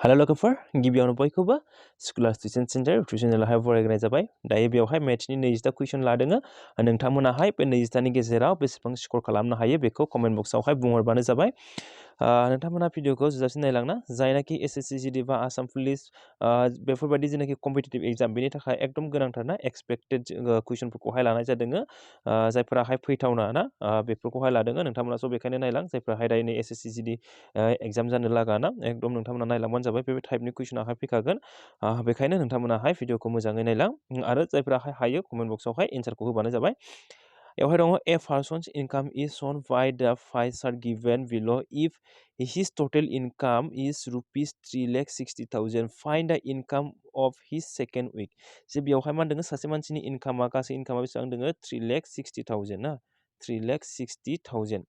Hello लोगोफोर गिबियावनो बयखौबो स्कुलार टिउसन सेन्टार टिउसनावहाय बरायनाय जाबाय दायो बेवहाय मेथ्सनि 20टा कुइसन लादोङो नोंथांमोनाहाय बे 20टानि गेजेराव बेसेबां स्कर खालामनो हायो बेखौ कमेन्ट बक्सआवहाय बुंहरबानो जाबाय नोंथांमोना भिडिअखौ जोजासिम नायलांना जायनाखि एसएससि जीडी बा आसाम पुलिस बेफोरबायदि जेनाखि कम्पिटिटिभ एग्जाम बेनि थाखाय एकदम गोनांथारना एक्सपेक्टेड कुइसनफोरखौहाय लानाय जादोङो जायफोराहाय फैथावना ना बेफोरखौहाय लादोङो नोंथांमोना स' बेखायनो नायलां जायफोराहाय दायो एसएससि जीडी एग्जाम जानो लागाना एकदम नोंथांमोना नायलांबानो जाबाय बे टाइपनि कुइसनाहाय फैखागोन बेखायनो नोंथांमोनाहाय भिडिअखौ मोजाङै नायलां आरो जायफोराहाय हायो कमेन्ट बक्सआवहाय एन्सारखौ होबानो जाबाय बेवहाय दङ a person's income is shown by the pie chart given बिल' if his total income is rupees 3,60,000 find the income of his second week जे बेवहाय मा होनदों सासे मानसिनि इनकामा गासै इनकामा बेसेबां दङ 3,60,000 ना 3,60,000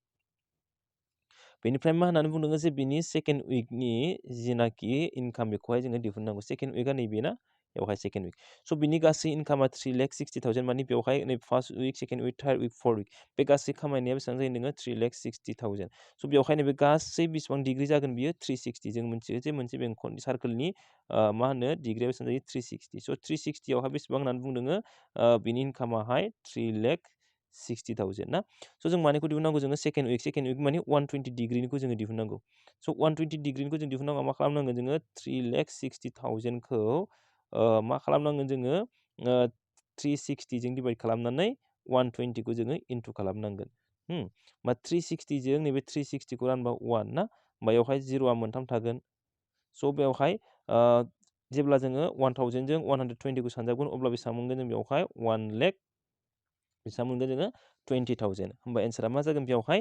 बेनिफ्राय मा होननानै बुंदों जे बिनि सेकेन्ड उइकनि जिनाखि इनकाम बेखौहाय जोङो दिहुननांगौ सेकेन्ड उइकआ नैबे ना बेवहाय सेकेन्ड उइक स' बिनि गासै इनकामा 3,60,000 माने बेवहाय नै फार्स्ट उइक सेकेन्ड उइक थार्ड उइक फर्थ उइक बे गासै खामायनाया बेसेबां जायो नोङो 3,60,000 स' बेवहाय नैबे गासै बेसेबां डिग्री जागोन बियो 360 जों मोनथियो जे मोनसे बेंखननि सार्कोलनि मा होनो डिग्रीया बेसेबां जायो 360 स' 360 आवहाय बेसेबां होननानै बुंदोङो बिनि इनकामाहाय 3,60,000 ना स' जों मानिखौ दिहुननांगौ जोङो सेकेन्ड उइक माने 120 डिग्रीनिखौ जोङो दिहुननांगौ स' 120 डिग्रीनिखौ जों दिहुननांगौ मा खालामनांगोन जोङो 3,60,000खौ मा खालामनांगोन जोङो 360 जों डिभाइड खालामनानै 120खौ जोङो इन्टु खालामनांगोन बा 360 जों नैबे 360खौ रानबा 1 ना बेवहाय 0आ मोनथाम थागोन स' बेवहाय जेब्ला जोङो 1000 जों 120खौ सानजाबगोन अब्ला बेसेबां मोनगोन जों बेवहाय 1 लाख बेसेबां मोनगोन जोङो 20,000 होमबा एन्सारा मा जागोन बेवहाय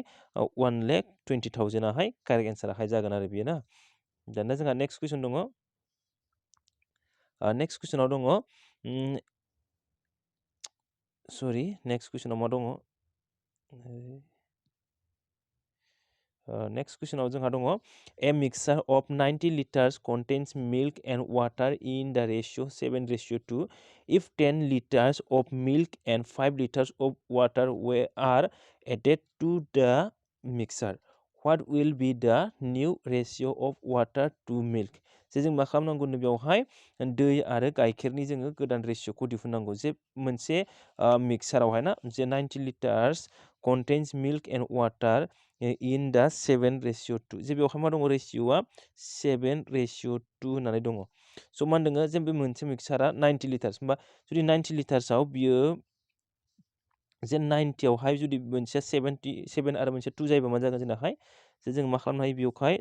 1,20,000 आहाय कारेक्ट एन्साराहाय जागोन आरो बेयो ना दाना जोंहा नेक्स्ट कुइसन दङ नेक्स्ट कुइसनाव दङ सरि नेक्स्ट कुइसनाव मा दङ नेक्स्ट कुइसनाव जोंहा दङ ए mixture of 90 liters contains milk and water in the ratio 7:2 if 10 liters of milk and 5 liters of water are added to the mixture what will be the new ratio of water to milk जे जों मा खालामनांगौ बेवहाय दै आरो गाइखेरनि जोङो गोदान रेशियोखौ दिहुननांगौ जे मोनसे मिक्सारावहाय ना जे 90 liters contains milk and water in the 7:2 जे बेवहाय मा दङ रेशियोआ 7:2 होननानै दङ स' मा होनदों जे बे मोनसे मिक्सारा 90 लिटार्स होमबा जुदि 90 लिटार्सआव बियो जे 90आवहाय जुदि मोनसेया 77 आरो मोनसे 2 जायोबा मा जागोन जोंनाहाय जे जों मा खालामनो हायो बेवहाय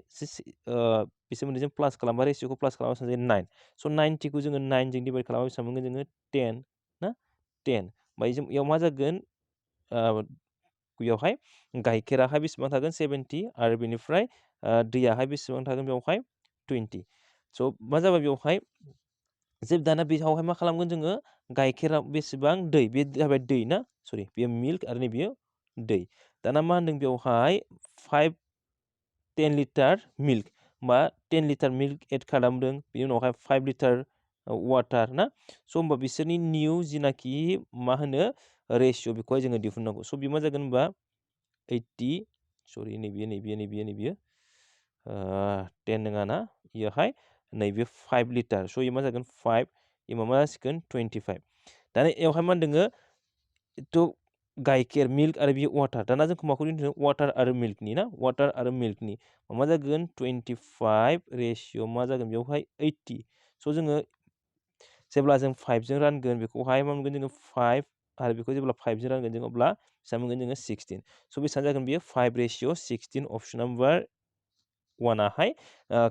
बिसोर मोननैजों प्लास खालामबा रेशियोखौ प्लास खालामबा बेसेबां जायो 9 स' 90खौ जोङो 9 जों डिभाइड खालामबा बेसेबां मोनगोन जोङो 10 ना 10 ओमफ्राय जों बेयाव मा जागोन बेयावहाय गाइखेराहाय बेसेबां थागोन 70 आरो बेनिफ्राय दैयाहाय बेसेबां थागोन बेवहाय 20 स' मा जाबाय बेवहाय जे दाना बेयावहाय मा खालामगोन जोङो गाइखेरा बेसेबां दै बे जाबाय दै ना सरि बेयो मिल्क आरो नैबेयो दै दाना मा होनदों बेवहाय 10 लिटार मिल्क बा 10 लिटार मिल्क एड खालामदों बेनि उनावहाय 5 लिटार वाटार ना स' होमबा बिसोरनि निउ जिनाखि मा होनो रेशियो बेखौहाय जोङो दिहुननांगौ स' बे मा जागोन होनबा 80 सरि नैबेयो 10 नङा ना बेयोहाय नैबे 5 लिटार स' इयो मा जागोन 5 इमा मा जासिगोन 25 दाना बेवहाय मा होनदोङो थ' गाइखेर मिल्क आरो बे वाटार दाना जोंखौ माखौ दोनदों वाटार आरो मिल्कनि ना वाटार आरो मिल्कनि मा जागोन 25 रेशियो मा जागोन बेवहाय 80 स' जोङो जेब्ला जों 5 जों रानगोन बेखौहाय मा मोनगोन जोङो 5 आरो बेखौ जेब्ला 5 जों रानगोन जों अब्ला बेसेबां मोनगोन जोङो 16 स' बेसेबां जागोन बेयो 5:16 अप्शन नाम्बार 1 आहाय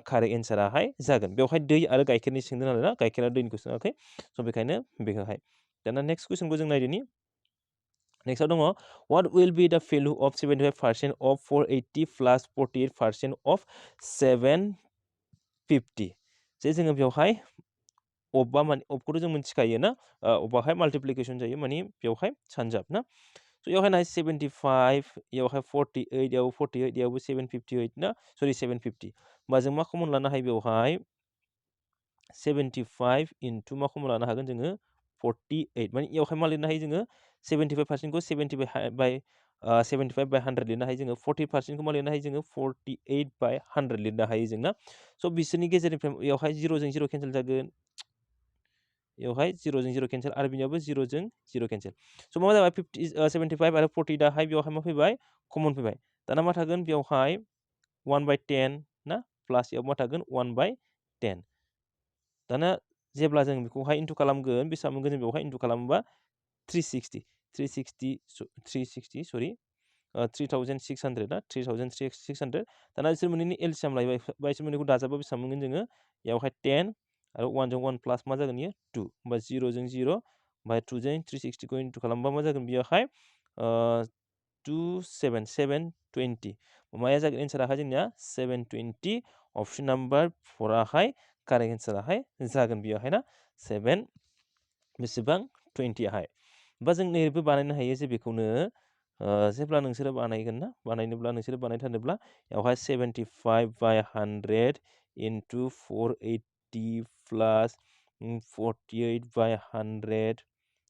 कारेक्ट एन्साराहाय जागोन बेवहाय दै आरो गाइखेरनि सोंदों नालाय ना गाइखेरा दैनिखौ सोङाखै स' बेखायनो बेखौहाय दाना नेक्स्ट कुइसनखौ जों नायदोनि नेक्स्टआव दङ what will be the value of 75% of 480 plus 48% of 750 जे जोङो बेवहाय अबबा माने अबखौथ' जों मिथिखायो ना अबबाहाय माल्टिप्लिकेसन जायो माने बेवहाय सानजाब ना स' बेवहाय नाय 75 बेवहाय 48 याव 48 यावबो 758 ना सरि 750 होमबा जों मा कमन लानो हायो बेवहाय 75 इन्टु मा कमन लानो हागोन जोङो 48 माने बेवहाय मा लिरनो हायो जोङो 75%खौ 70 बाय 75/100 लिरनो हायो जोङो 40%खौ मा लिरनो हायो जोङो 48/100 लिरनो हायो जोंना स' बिसोरनि गेजेरनिफ्राय बेयावहाय 0 जों 0 केन्सेल जागोन बेवहाय 0 जों 0 केन्सेल आरो बिनियावबो 0 जों 0 केन्सेल स' मा जाबाय 75 आरो 40 दाहाय बेवहाय मा फैबाय कमन फैबाय दाना मा थागोन बेवहाय 1/10 ना प्लास याव मा थागोन 1/10 दाना जेब्ला जों बेखौहाय इन्टु खालामगोन बेसेबां मोनगोन जों बेवहाय इन्टु खालामोबा 360 सरि 3600 ना 3600 दाना बिसोर मोननैनि एलसियाम लायोबा बिसोर मोननैखौ दाजाबा बेसेबां मोनगोन जोङो बेयावहाय 10 आरो 1 जों 1 प्लास मा जागोन इयो 2 होमबा 0 जों 0 ओमफ्राय 2 जों 360 खौ इन्टु खालामबा मा जागोन बेयावहाय 720 माया जागोन एन्साराहाय जोंनिया 720 अप्शन नाम्बार 4 आहाय कारेक्ट एन्साराहाय जागोन बेयावहाय ना 7 बेसेबां 20 आहाय बा जों नैबो बानायनो हायो जे बेखौनो जेब्ला नोंसोरो बानायगोन ना बानायनोब्ला नोंसोरो बानायथारनोब्ला बेवहाय 75/100 into 480 plus 48/100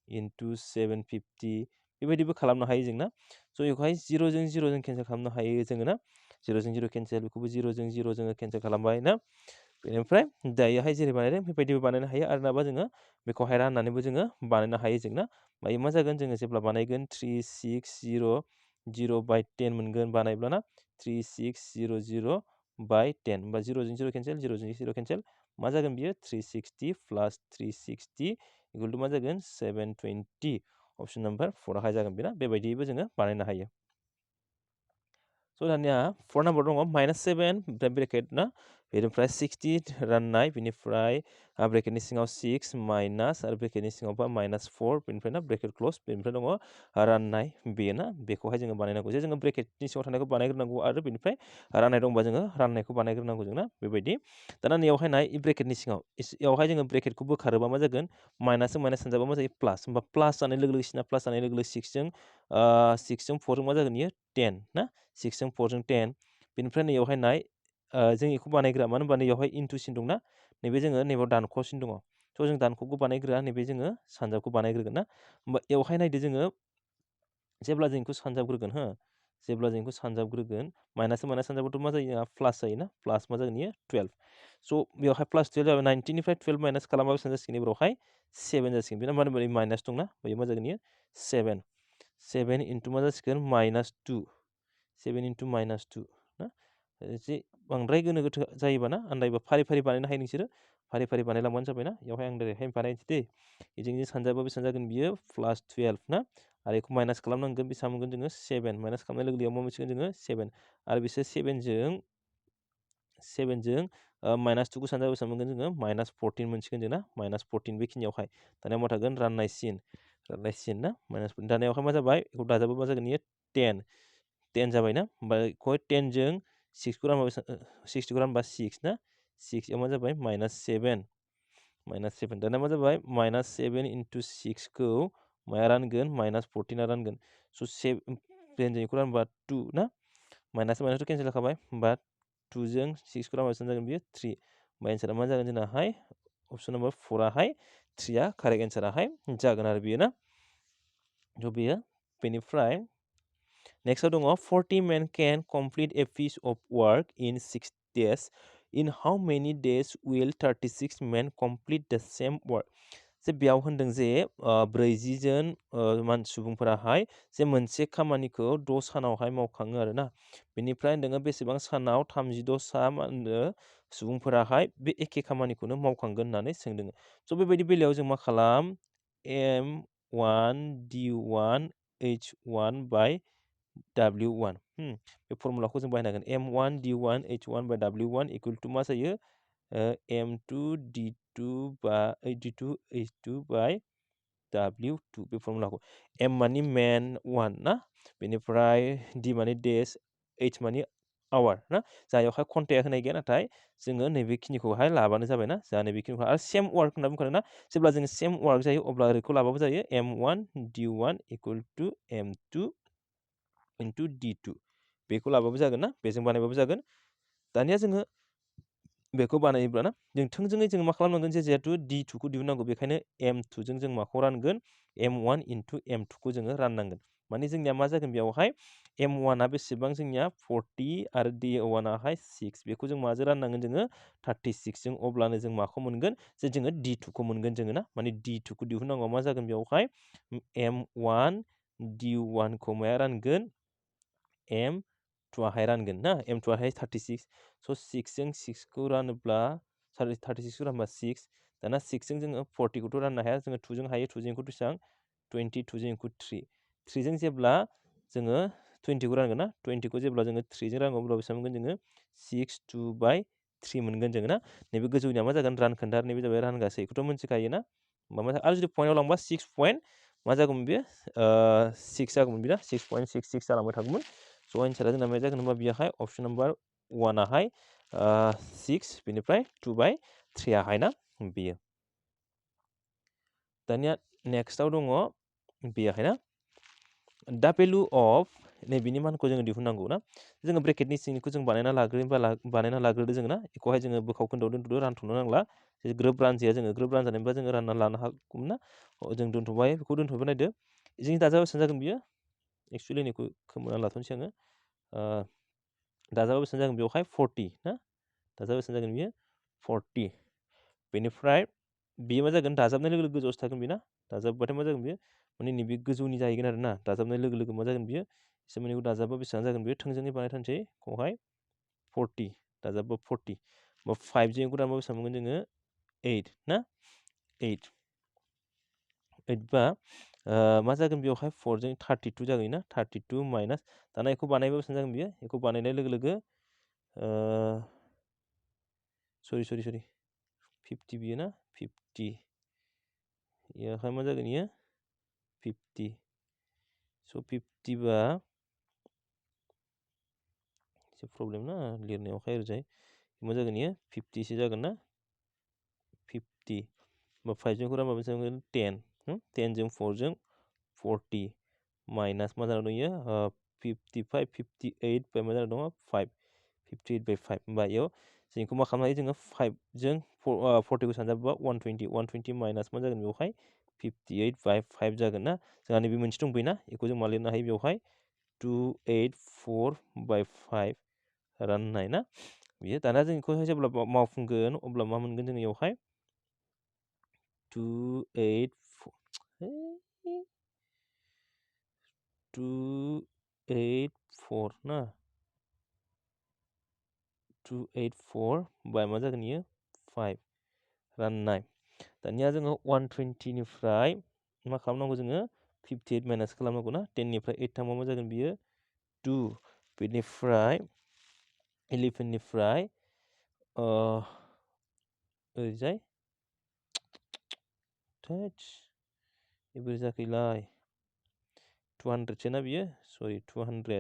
into 750 बेबायदिबो खालामनो हायो जों ना स' बेखौहाय 0 जों 0 जों केन्सेल खालामनो हायो जोङो ना 0 जों 0 केन्सेल बेखौबो 0 जों 0 जोङो केन्सेल खालामबाय ना बेनिफ्राय दायोहाय जेरै बानायदों बेबायदिबो बानायनो हायो आरो नाबा जोङो बेखौहाय राननानैबो जोङो बानायनो हायो जों ना ओमफ्राय मा जागोन जोङो जेब्ला बानायगोन 3600/10 मोनगोन बानायब्लाना 3600/10 होमबा 0 जों 0 केन्सेल 0 जों 0 केन्सेल मा जागोन बियो 360 प्लास 360 इकुवेल टु मा जागोन 720 अप्शन नाम्बार 4 आवहाय जागोन बेना बेबायदियैबो जोङो बानायनो हायो स' दानिया 4 नाम्बार दङ -7 ओमफ्राय ब्रेकेट ना बेनिफ्राय 60 राननाय बेनिफ्राय ब्रेकेटनि सिङाव 6 माइनास आरो ब्रेकेटनि सिङावबा -4 बेनिफ्राय ना ब्रेकेट क्लस बेनिफ्राय दङ राननाय बेयो ना बेखौहाय जोङो बानायनांगौ जे जोङो ब्रेकेटनि सिङाव थानायखौ बानायग्रोनांगौ आरो बेनिफ्राय राननाय दंबा जोङो राननायखौ बानायग्रोनांगौ जोंना बेबायदि दाना नैयावहाय नाय ब्रेकेटनि सिङाव बेयावहाय जोङो ब्रेकेटखौ बोखारोबा मा जागोन माइनासजों माइनास सानजाबा मा जायो प्लास होमबा प्लास जानाय लोगो लोगो सिना प्लास जानाय लोगो लोगो 6जों 4जों मा जागोन इयो 10 ना 6जों 4जों 10 बेनिफ्राय नैयावहाय नाय जों बेखौ बानायग्रा मानो होनबा नैयावहाय इन्टुसिन दंना नैबे जोङो नैबेयाव दानख'सिन दङ थ' जों दानख'खौ बानायग्रोआ नैबे जोङो सानजाबखौ बानायग्रोगोन ना होमबा बेवहाय नायदो जोङो जेब्ला जों बेखौ सानजाबग्रोगोन हो जेब्ला जों बेखौ सानजाबग्रोगोन माइनास माइनास सानजाबाथ' मा जायो जोंहा प्लास जायोना प्लास मा जागोन इयो 12 स' बेवहाय प्लास 12 जाबाय 19निफ्राय 12 माइनास खालामबा बेसेबां जासिगोन बेवहाय 7 जासिगोन बेना मानो होनबा माइनास दंना बेयो मा जागोन इयो 7 इन्टु मा जासिगोन -2 7 इन्टु -2 ना एसे बांद्राय गोनो गोथो जायोबा ना आन्दायबा फारि फारि बानायनो हायो नोंसोरो फारि फारि बानायलांबानो जाबाय ना बेवहाय आं डाइरेक्टहाय बानायनोसै दे बेजों सानजाबा बेसेबां जागोन बियो +12 ना आरो बेखौ माइनास खालामनांगोन बेसेबां मोनगोन जोङो 7 माइनास खालामनाय लोगो लोगो मा मोनसिगोन जोङो 7 आरो बिसोर 7जों -2खौ सानजाबा बेसेबां मोनगोन जोङो -14 मोनसिगोन जोंना -14 बेखिनियावहाय दानिया मा थागोन राननाय सिन ना -14 दानियावहाय मा जाबाय बेखौ दाजाबा मा जागोन इयो 10 जाबाय ना होमबा बेखौहाय 10जों 6खौ रानबा 60खौ रानबा 6 ना 6 मा जाबाय -7 दाना मा जाबाय -7 इन्टु 6खौ माया रानगोन -14आ रानगोन स' 7जों बेखौ रानबा 2 ना माइनास माइनासथ' केन्सेल जाखाबाय होमबा 2जों 6खौ रानबा बेसेबां जागोन बियो 3 होमबा एन्सारा मा जागोन जोंनाहाय अप्शन नाम्बार 4 आवहाय 3आ कारेक्ट एन्साराहाय जागोन आरो बेयो ना थ' बेयो बेनिफ्राय नेक्स्टआव दङ 40 men can complete a piece of work in 6 days. In how many days will 36 men complete the same work? जे बेयाव होन्दों जे 40 जन सुबुंफोराहाय जे मोनसे खामानिखौ 6 सानावहाय मावखाङो आरो ना बेनिफ्राय नोङो बेसेबां सानाव 36 सुबुंफोराहाय बे एखे खामानिखौनो मावखांगोन होननानै सोंदों स' बेबायदि बेलायाव जों मा खालाम M1D1 H1 by W1 बे फर्मुलाखौ जों बाहायनो हागोन M1D1 H1 by W1 equal two मा जायो M2D2 H2 by W2 बे फर्मुलाखौ M मानि मेन 1 ना बेनिफ्राय D मानि डेज H मानि आवार ना जायावहाय घन्टाया होनाय गैया नाथाय जोङो नैबेखिनिखौहाय लाबानो जाबाय ना जोंहा नैबेखिनिखौ आरो सेम वार्क होनना बुंखादों ना जेब्ला जों सेम वार्क जायो अब्ला ओरैखौ लाबाबो जायो M1D1 equal two M2 into D2 बेखौ लाबाबो जागोन ना बेजों बानायबाबो जागोन दानिया जोङो बेखौ बानायोब्ला ना जों थोंजोङै जों मा खालामनांगोन जे जिहेतु D2खौ दिहुननांगौ बेखायनो M2जों जों माखौ रानगोन M1 इन्टु M2खौ जोङो राननांगोन माने जोंनिया मा जागोन बेयावहाय M1आ बेसेबां जोंनिया 40 आरो D1आहाय 6 बेखौ जों माजों राननांगोन जोङो 36 जों अब्लानो जों माखौ मोनगोन जे जोङो D2खौ मोनगोन जोङो ना माने D2खौ दिहुननांगौ मा जागोन बेयावहाय M1 D1खौ माया रानगोन M2आहाय रानगोन ना M2आहाय 36 स' 6 जों 6खौ रानोब्ला 36खौ रानबा 6 दाना 6 जों जोङो 40खौथ' राननो हाया जोङो 2 जों हायो 2 जों बेसेबां 20 2 जों 3 3 जों जेब्ला जोङो 20खौ रानगोन ना 20खौ जेब्ला जोङो 3 जों रानगोन अब्ला बेसेबां मोनगोन जोङो 6 2/3 मोनगोन जोङो ना नैबे गोजौनिया मा जागोन रानखोन्दा आरो नैबे जाबाय रानगासै बेखौथ' मिथिखायो ना होमबा आरो जुदि पइन्टआव लांबा 6 पइन्ट मा जागौमोन बेयो 6 जागौमोन बिना 6.66 जालांबाय थागौमोन स' एन्सारा जोंना मा जागोन होनबा बेयावहाय अप्सन नाम्बार 1आहाय 6 बेनिफ्राय 2/3 आहाय ना बेयो दानिया नेक्स्टआव दङ बेयावहाय ना दा भेलु अफ नैबेनि मानखौ जोङो दिहुननांगौ ना जोङो ब्रेकेटनि सिंनिखौ जों बानायना लाग्रोदो जोङो ना बेखौहाय जोङो बोखाव खोन्दोआव दोनथ'दो रानथ'नो नांला ग्रोब रानजाया जोङो ग्रोब रानजानायबा जोङो रानना लानो हागौमोन ना जों दोनथ'बाय बेखौ दोनथ'बाय नायदो जोंनि दाजाबा बेसेबां जागोन बियो एक्सुवेलि नैखौ खोमोना लाथ'नोसै आङो दाजाबा बेसेबां जागोन बेवहाय 40 ना दाजाबा बेसेबां जागोन बियो 40 बेनिफ्राय बेयो मा जागोन दाजाबनाय लोगो लोगो गोजौआवसो थागोन बेना दाजाबबाथाय मा जागोन बेयो माने नैबे गोजौनि जाहैगोन आरो ना दाजाबनाय लोगो लोगो मा जागोन बियो एसे माने दाजाबा बेसेबां जागोन बेयो थोंजोङै बानायथारनोसै बेवहाय 40 दाजाबा 40 बा 5 जों दानबा बेसेबां मोनगोन जोङो 8 ना 8 बा मा जागोन बेवहाय 4 जों 32 जागोन ना 32 माइनास दाना बेखौ बानायबा बेसेबां जागोन बियो बेखौ बानायनाय लोगो लोगो सरि 50 बियो ना 50 बेयावहाय मा जागोन इयो 50 स' 50 बा एसे प्रब्लेम ना लिरनायावहाय ओरैजाय मा जागोन इयो 50सो जागोन ना 50 बा 5 जों रानबा बेसेबां जागोन 10 10 जों 4 जों 40 माइनास मा जाना दं इयो 55 58 बाय मा जाना दङ 5 58/5 होमबा इयाव जों बेखौ मा खालामनो हायो जोङो 5 जों 40खौ सानजाबोबा 120 माइनास मा जागोन बेवहाय 58/5 जागोन ना जोंहा नैबे मोनसे दंबोयो ना बेखौ जों मा लिरनो हायो बेवहाय 284/5 राननाय ना बियो दाना जों बेखौहाय जेब्ला मावफुंगोन अब्ला मा मोनगोन जों बेवहाय 284 ना 284 बाय मा जागोन इयो 5 राननाय दानिया जोङो 120निफ्राय मा खालामनांगौ जोङो 58 माइनास खालामनांगौ ना 10निफ्राय 8 थांबा मा जागोन बियो 2 बेनिफ्राय 11निफ्राय ओरैजाय बोरै जाखैलाय 200 सोना बियो सरि 200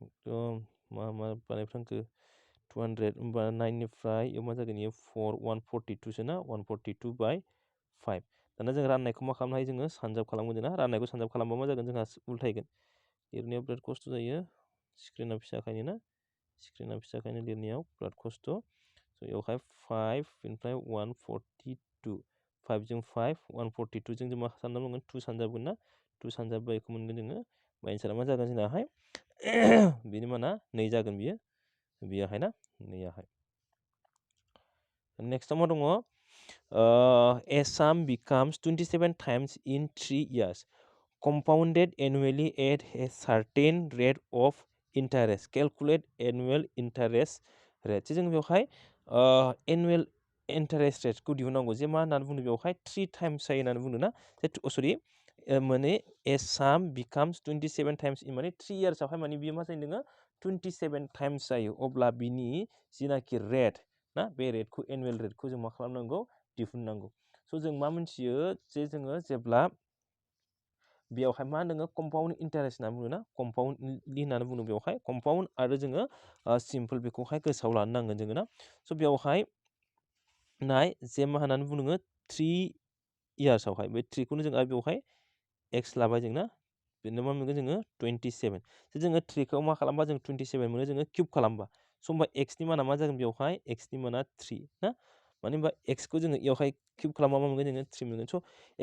एकदम मा बानायफ्रांखो 200 होमबा 9निफ्राय मा जागोन इयो 4 142 सोना 142/5 दाना जों राननायखौ मा खालामनो हायो जोङो सानजाब खालामगोन जोंना राननायखौ सानजाब खालामबा मा जागोन जोंहा उल्थायगोन लिरनायाव बिराद खस्थ' जायो स्क्रिना फिसाखायनो ना स्क्रिना फिसाखायनो लिरनायाव बिराद खस्थ' स' बेवहाय 5 बेनिफ्राय 142 5 जों 5 142 जों मा सानजाबनांगोन 2 सानजाबगोन ना 2 सानजाबबा बेखौ मोनगोन जोङो एन्सारा मा जागोन जोंनाहाय बिनि माना 2 जागोन बियोहाय ना 2आहाय नेक्स्टआव मा दङ Assam becomes 27 times in 3 years compounded annually at a certain rate of interest calculate annual interest rate जों बेवहाय annual interest rate खौ दिहुननांगौ जे मा होननानै बुंदों बेवहाय 3 times जायो होननानै बुंदों ना सरि माने Assam becomes 27 times in माने 3 yearsआवहाय माने बियो मा जायो नोङो 27 times जायो अब्ला बिनि जिनाखि रेट ना बे रेटखौ एनुवेल रेटखौ जों मा खालामनांगौ दिहुननांगौ स' जों मा मिथियो जे जोङो जेब्ला बेयावहाय मा होनदों कम्पाउन्ड इन्टारेस्ट होनना बुङो ना कम्पाउन्डलि होननानै बुङो बेवहाय कम्पाउन्ड आरो जोङो सिम्पोल बेखौहाय गोसोआव लानो नांगोन जोङो ना स' बेवहाय नाय जे मा होननानै बुङो 3 इयार्सआवहाय बे 3खौनो जों आरो बेवहाय एक्स लाबाय जों ना बेनो मा मोनगोन जोङो 27 जोङो 3खौ मा खालामबा जों 27 मोनो जोङो किउब खालामबा स' होमबा एक्सनि माना मा जागोन बेवहाय एक्सनि माना 3 ना मानो होनबा एक्सखौ जोङो इयावहाय किउब खालामबा मा मोनगोन जोङो 3 मोनगोन। स'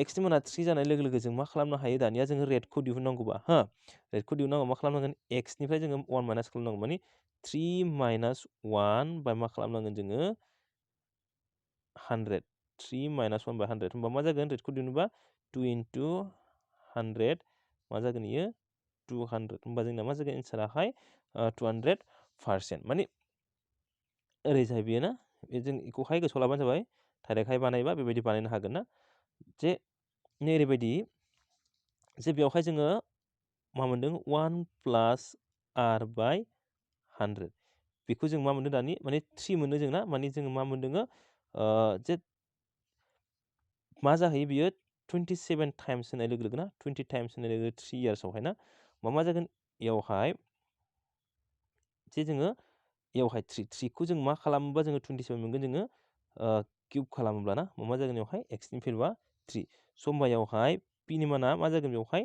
एक्सनि माना 3 जानाय लोगो लोगो जों मा खालामनो हायो दानिया जोङो रेडखौ दिहुननांगौबा हो रेडखौ दिहुननांगौ मा खालामनांगोन एक्सनिफ्राय जोङो 1 माइनास खालामनांगौ माने 3 माइनास 1 बाय मा खालामनांगोन जोङो 100 3 माइनास 1 बाय 100 होमबा मा जागोन रेडखौ दिहुनोबा 2 into 100 मा जागोन इयो 200 होमबा जोंना मा जागोन एन्साराहाय 200% माने ओरै जाहैबाय बेयो ना जों बेखौहाय गोसोआव लाबानो जाबाय डाइरेक्टहाय बानायबा बेबायदि बानायनो हागोन ना जे नै ओरैबायदि जे बेवहाय जोङो मा मोनदों 1 प्लास आर बाय 100 बेखौ जों मा मोनदों दानि माने 3 मोनदों जों ना माने जोङो मा मोनदों जे मा जाहैयो बियो 27 टाइम्स होनाय लोगो लोगो ना 20 टाइम्स होनाय लोगो 3 इयार्सआवहाय ना मा जागोन इयावहाय जे जोङो इयावहाय 3खौ जों मा खालामोबा जोङो 27 मोनगोन जोङो किउब खालामोब्ला ना मा जागोन बेवहाय एक्सनि भेलुआ 3 स' होमबा इयावहाय पिनि माना मा जागोन बेवहाय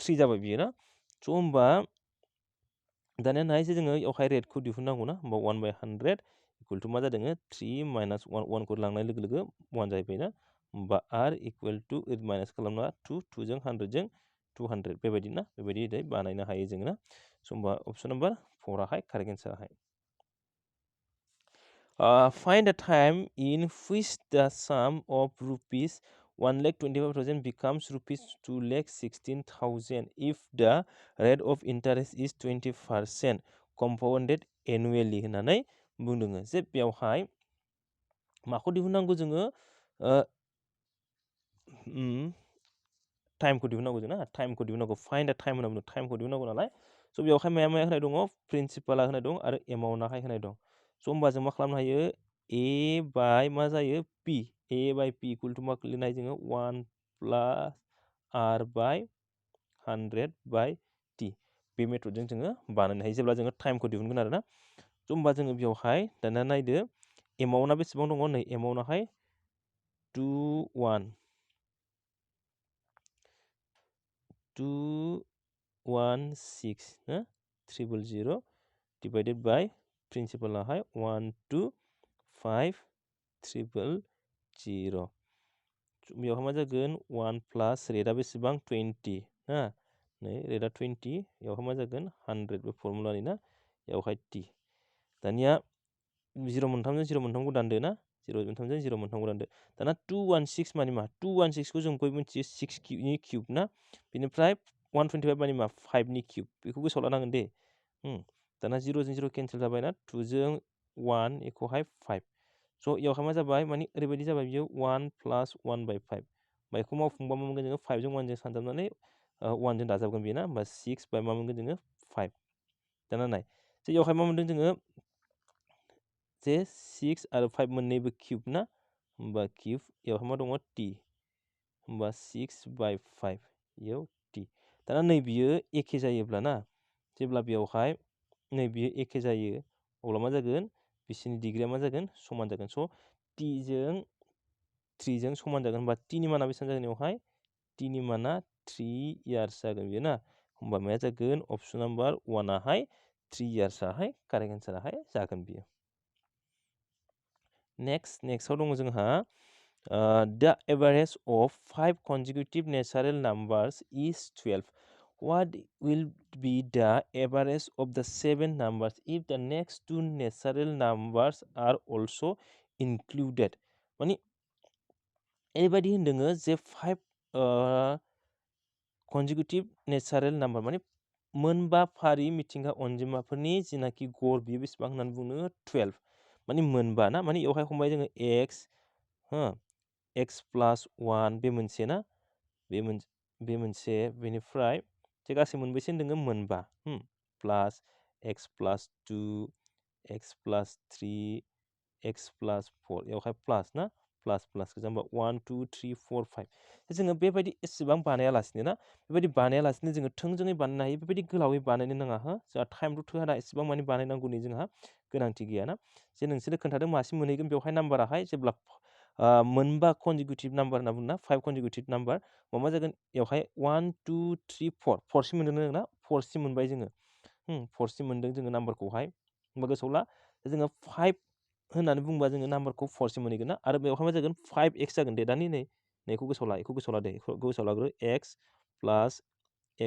3 जाबाय बियो ना स' होमबा दानिया नायसै जोङो इयावहाय रेडखौ दिहुननांगौ ना होमबा 1 बाय 100 इकुवेल टु मा जादों 3 माइनास 1 खौ लांनाय लोगो लोगो 1 जाहैबाय ना होमबा आर इकुवेल टु माइनास खालामना 2 जों 100 जों 200 बेबायदि ना बेबायदि बानायनो हायो जोङो ना स' होमबा अपसन नाम्बार 4 आवहाय correct एन्साराहाय find a time in which the sum of rupees 1,25,000 becomes rupees 2,16,000 if the rate of interest is 20% compounded annually होननानै बुंदों जे बेवहाय माखौ दिहुननांगौ जोङो टाइमखौ दिहुननांगौ जों ना टाइमखौ दिहुननांगौ फाइन्ड दा टाइम होनना बुंदों टाइमखौ दिहुननांगौ नालाय स' बेवहाय माया माया होनाय दङ प्रिन्सिपाला होनाय दं आरो एमाउन्टआहाय होनाय दं स' होमबा जों मा खालामनो हायो ए बाय मा जायो पि ए बाय पि इकुवेल टु मा लिरनाय जोङो 1 प्लास आर बाय 100 बाय टि बे मेथडजों जोङो बानायनो हायो जेब्ला जोङो टाइमखौ दिहुनगोन आरो ना स' होमबा जोङो बेवहाय दाना नायदो एमाउन्टआ बेसेबां दङ नै एमाउन्टआहाय 216 000 divided by प्रिन्सिपालाहाय 125,000 बेवहाय मा जागोन 1 प्लास रेटआ बेसेबां 20 ना नै रेटआ 20 बेवहाय मा जागोन 100 बे फर्मुलानि ना बेवहाय टि दानिया 0 मोनथामजों 0 मोनथामखौ दानदो ना 0 मोनथामजों 0 मोनथामखौ दानदो दाना 216 मानि मा 216 खौ जों बयबो मिथियो 6 नि किउब ना बेनिफ्राय 125 मानि मा 5 नि किउब बेखौ गोसोआव लानांगोन दे दाना 0 जों 0 केन्सेल जाबाय ना 2 जों 1 एखौहाय 5 स' इयावहाय मा जाबाय माने ओरैबायदि जाबाय बियो 1 प्लास 1 बाय 5 बेखौ मावफुंबा मा मोनगोन जोङो 5 जों 1 जों सानजाबनानै 1 जों दाजाबगोन बेयो ना होमबा 6 बाय मा मोनगोन जोङो 5 दाना नाय जे इयावहाय मा मोनदों जोङो जे 6 आरो 5 मोननैबो किउब ना होमबा किउब इयावहाय मा दङ टि होमबा 6 बाय 5 इयाव टि दाना नै बियो एखे जायोब्ला ना जेब्ला बेयावहाय नै बियो एखे जायो अब्ला मा जागोन बिसिनि डिग्रिया मा जागोन समान जागोन स' टिजों 3 जों समान जागोन होमबा टिनि माना बेसेबां जागोन बेवहाय टिनि माना 3 इयार्स जागोन बेयो ना होमबा माया जागोन अपसन नाम्बार 1 आवहाय 3 इयार्सआहाय कारेक्ट एन्साराहाय जागोन बियो नेक्स्टआव दङ जोंहा the average of 5 consecutive natural numbers is 12 what will be the average of the 7 numbers if the next 2 natural numbers are also included माने ओरैबायदि होनदोङो जे 5 consecutive natural number माने मोनबा फारि मिथिंगा अनजिमाफोरनि जिनाखि गड़ बियो बेसेबां होननानै बुङो 12 माने मोनबा ना माने बेवहाय हमबाय जोङो x प्लास 1 बे मोनसे ना बे मोनसे बेनिफ्राय जे गासै मोनबेसे होनदोङो मोनबा प्लास x प्लास 2 x प्लास 3 x प्लास 4 बेवहाय प्लास ना प्लास गोजा होमबा 1 2 3 4 5 जोङो बेबायदि एसेबां बानायालासिनो ना बेबायदि बानायालासिनो जोङो थोंजोङै बानायनो हायो बेबायदि गोलावै बानायनो नाङा जोंहा टाइमथ' थोआ एसेबां माने बानायनांगौनि जोंहा गोनांथि गैयाना जे नोंसोरो खोन्थादों मासिम मोनहैगोन बेवहाय नाम्बाराहाय जेब्ला मोनबा कनजिकिउटिभ नाम्बार होनना बुङो ना 5 कनजिकिउटिभ नाम्बार मा जागोन बेवहाय 1 2 3 4 सिम मोनदों ना 4 सिम मोनबाय जोङो 4 सिम मोनदों जोङो नाम्बारखौहाय होमबा गोसोआव ला जोङो 5 होननानै बुंबा जोङो नाम्बारखौ 4 सिम मोनहैगोन ना आरो बेवहाय मा जागोन 5x जागोन दे दानि नैखौ गोसोआव ला बेखौ गोसोआव ला दे बेखौ गोसोआव लाग्रो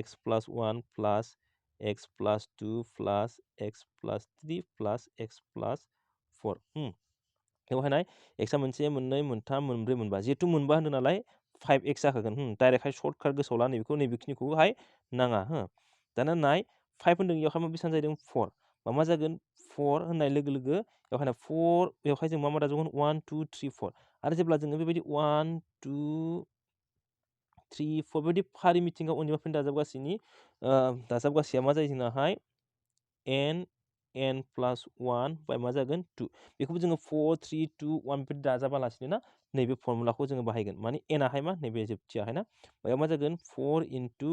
x plus 1 plus x plus 2 plus x plus 3 plus x plus 4 बेवहाय नाय x आ मोनसे मोननै मोनथाम मोनब्रै मोनबा जिहेथु मोनबा होनदों नालाय 5x जाखागोन डाइरेक्टहाय सर्टकाट गोसोआव ला नैबेखौ नैबेखिनिखौहाय नाङा दाना नाय 5 होनदों बेयावहाय मा बेसेबां जाहैदों 4 मा जागोन 4 होननाय लोगो लोगो बेवहाय 4 बेवहाय जों मा दाजाबगोन 1 2 3 4 आरो जेब्ला जोङो बेबायदि 1 2 3 4 बेबायदि फारि मिथिंगा अनजिमाफोरनि दाजाबगासेया मा जायो जोंनाहाय n plus 1 बाय मा जागोन 2 बेखौबो जोङो 4 3 2 1 बेबायदि दाजाबालासिनो ना नैबे फर्मुलाखौ जोङो बाहायगोन माने n आहाय मा नैबे जोबथियाहाय ना बेयाव मा जागोन 4 into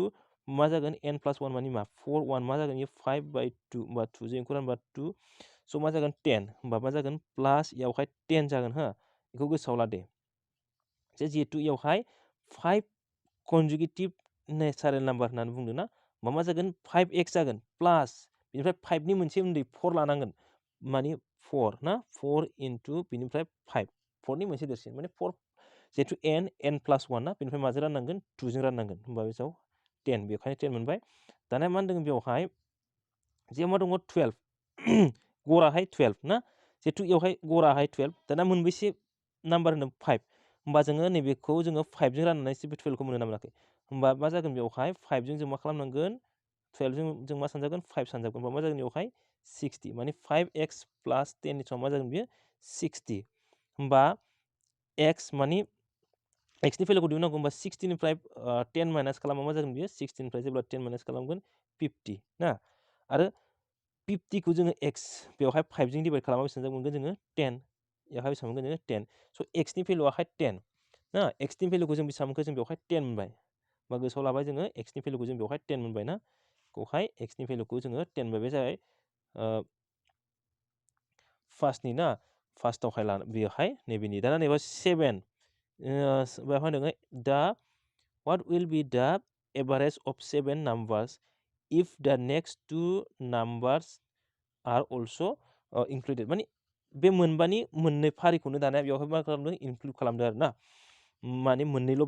मा जागोन n plus 1 माने मा 4 1 मा जागोन 5 by 2 होमबा 2 जों इखौ रानबा 2 स' मा जागोन 10 होमबा मा जागोन प्लास इयावहाय 10 जागोन बेखौ गोसोआव ला दे जिहेतु इयावहाय 5 कनजुगेटिभ नेचारेल नाम्बार होननानै बुंदों ना मा जागोन 5x जागोन प्लास बिनिफ्राय 5 नि मोनसे उन्दै 4 लानांगोन माने 4 ना 4 into बिनिफ्राय 5 4 नि मोनसे देरसिन माने 4 जिहेतु n plus 1 ना बेनिफ्राय माजों राननांगोन 2 जों राननांगोन होमबा बेयाव 10 बेखायनो 10 मोनबाय दाना मा होनदों बेवहाय जे मा दङ 12 गराहाय 12 ना जिहेतु इयावहाय गराहाय 12 दाना मोनबेसे नाम्बार होनदों 5 होमबा जोङो नैबेखौ जोङो 5 जों राननानैसो बे 12 खौ मोनो ना मोनाखै होमबा मा जागोन बेवहाय 5 जों मा खालामनांगोन 12 जों मा सानजागोन 5 सानजागोन होमबा मा जागोन बेवहाय 60 माने 5x plus 10 नि समाव मा जागोन बेयो 60 होमबा x माने x नि भेलुखौ दिहुननांगौ होमबा 60 निफ्राय 10 माइनास खालामबा मा जागोन बेयो 60 निफ्राय जेब्ला 10 माइनास खालामगोन 50 ना आरो 50 खौ जोङो x बेवहाय 5 जों डिभाइड खालामबा बेसेबां मोनगोन जोङो 10 बेवहाय बेसेबां मोनगोन जोङो 10 स' x नि भेलुआहाय 10 ना x नि भेलुखौ जों बेसेबां मोनखो जों बेवहाय 10 मोनबाय होमबा गोसोआव लाबाय जोङो x नि भेलुखौ जों बेवहाय 10 मोनबाय ना बेवहाय x नि भेलुखौ जोङो 10 मोनबाय बे जाबाय फार्स्टनि ना फार्स्टआवहाय बेवहाय नैबेनि दाना नैबा 7 बेवहाय नोङो दा what will be the average of 7 numbers if the next two numbers are also included माने बे मोनबानि मोननै फारिखौनो दाना बेवहाय मा खालामदों इनक्लुड खालामदों आरो ना माने मोननैल'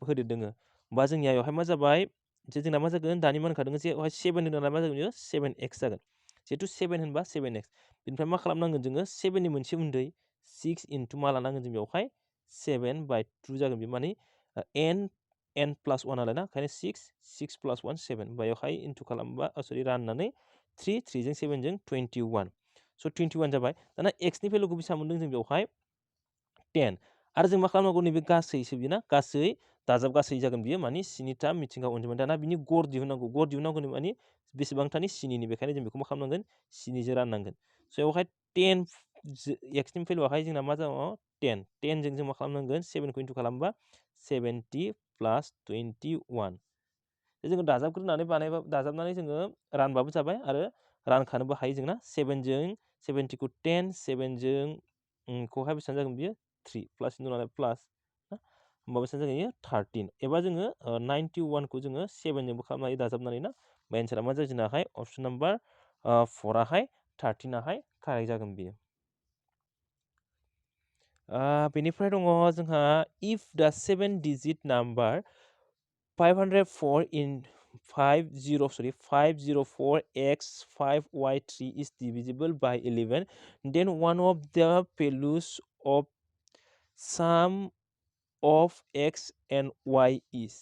होदेरदों होमबा जोंनिया बेवहाय मा जाबाय जे जोंना मा जागोन दानि मा होनखादों जे 7 होनदों नालाय मा जागोन बेयो 7x जागोन जिहेतु 7 होनबा 7x बेनिफ्राय मा खालामनांगोन जोङो 7 नि मोनसे उन्दै 6 into मा लानांगोन जों बेवहाय 7 by 2 जागोन बे माने n plus 1 नालाय ना ओंखायनो 6 plus 1 7 बेवहाय इन्टु खालामबा सरि राननानै 3 जों 7 जों 21 स' 21 जाबाय दाना x नि भेलुखौ बेसेबां मोनदों जों बेवहाय 10 आरो जों मा खालामनांगौ नैबे गासैसो बियो ना गासै दाजाब गासै जागोन बियो माने 7था मिथिंगा अनजिमा दाना बिनि गर दिहुननांगौ माने बेसेबांथानि 7नि बेखायनो जों बेखौ मा खालामनांगोन 7 जों राननांगोन स' बेवहाय 10 x नि भेलुआहाय जोंना मा जागोन 10 जों मा खालामनांगोन 7 खौ इन्टु खालामबा 70 plus 21 जोङो दाजाबग्रोनानै दाजाबनानै जोङो रानबाबो जाबाय आरो रानखानोबो हायो जोंना 7 जों 70 खौ 10 7 जों खौहाय बेसेबां जागोन बियो 3 प्लास नालाय प्लास होमबा बेसेबां जागोन 13 एबा जोङो 91 खौ जोङो 7 जोंबो खालामनो हायो दाजाबनानै ना एन्सारा मा जायो जोंनाहाय अपसन नाम्बार 4 आवहाय 13 आवहाय कारेक्ट जागोन बियो बेनिफ्राय दङ जोंहा if the 7 digit number 504 in 504x5y3 is divisible by 11 then one of the values of sum of x and y is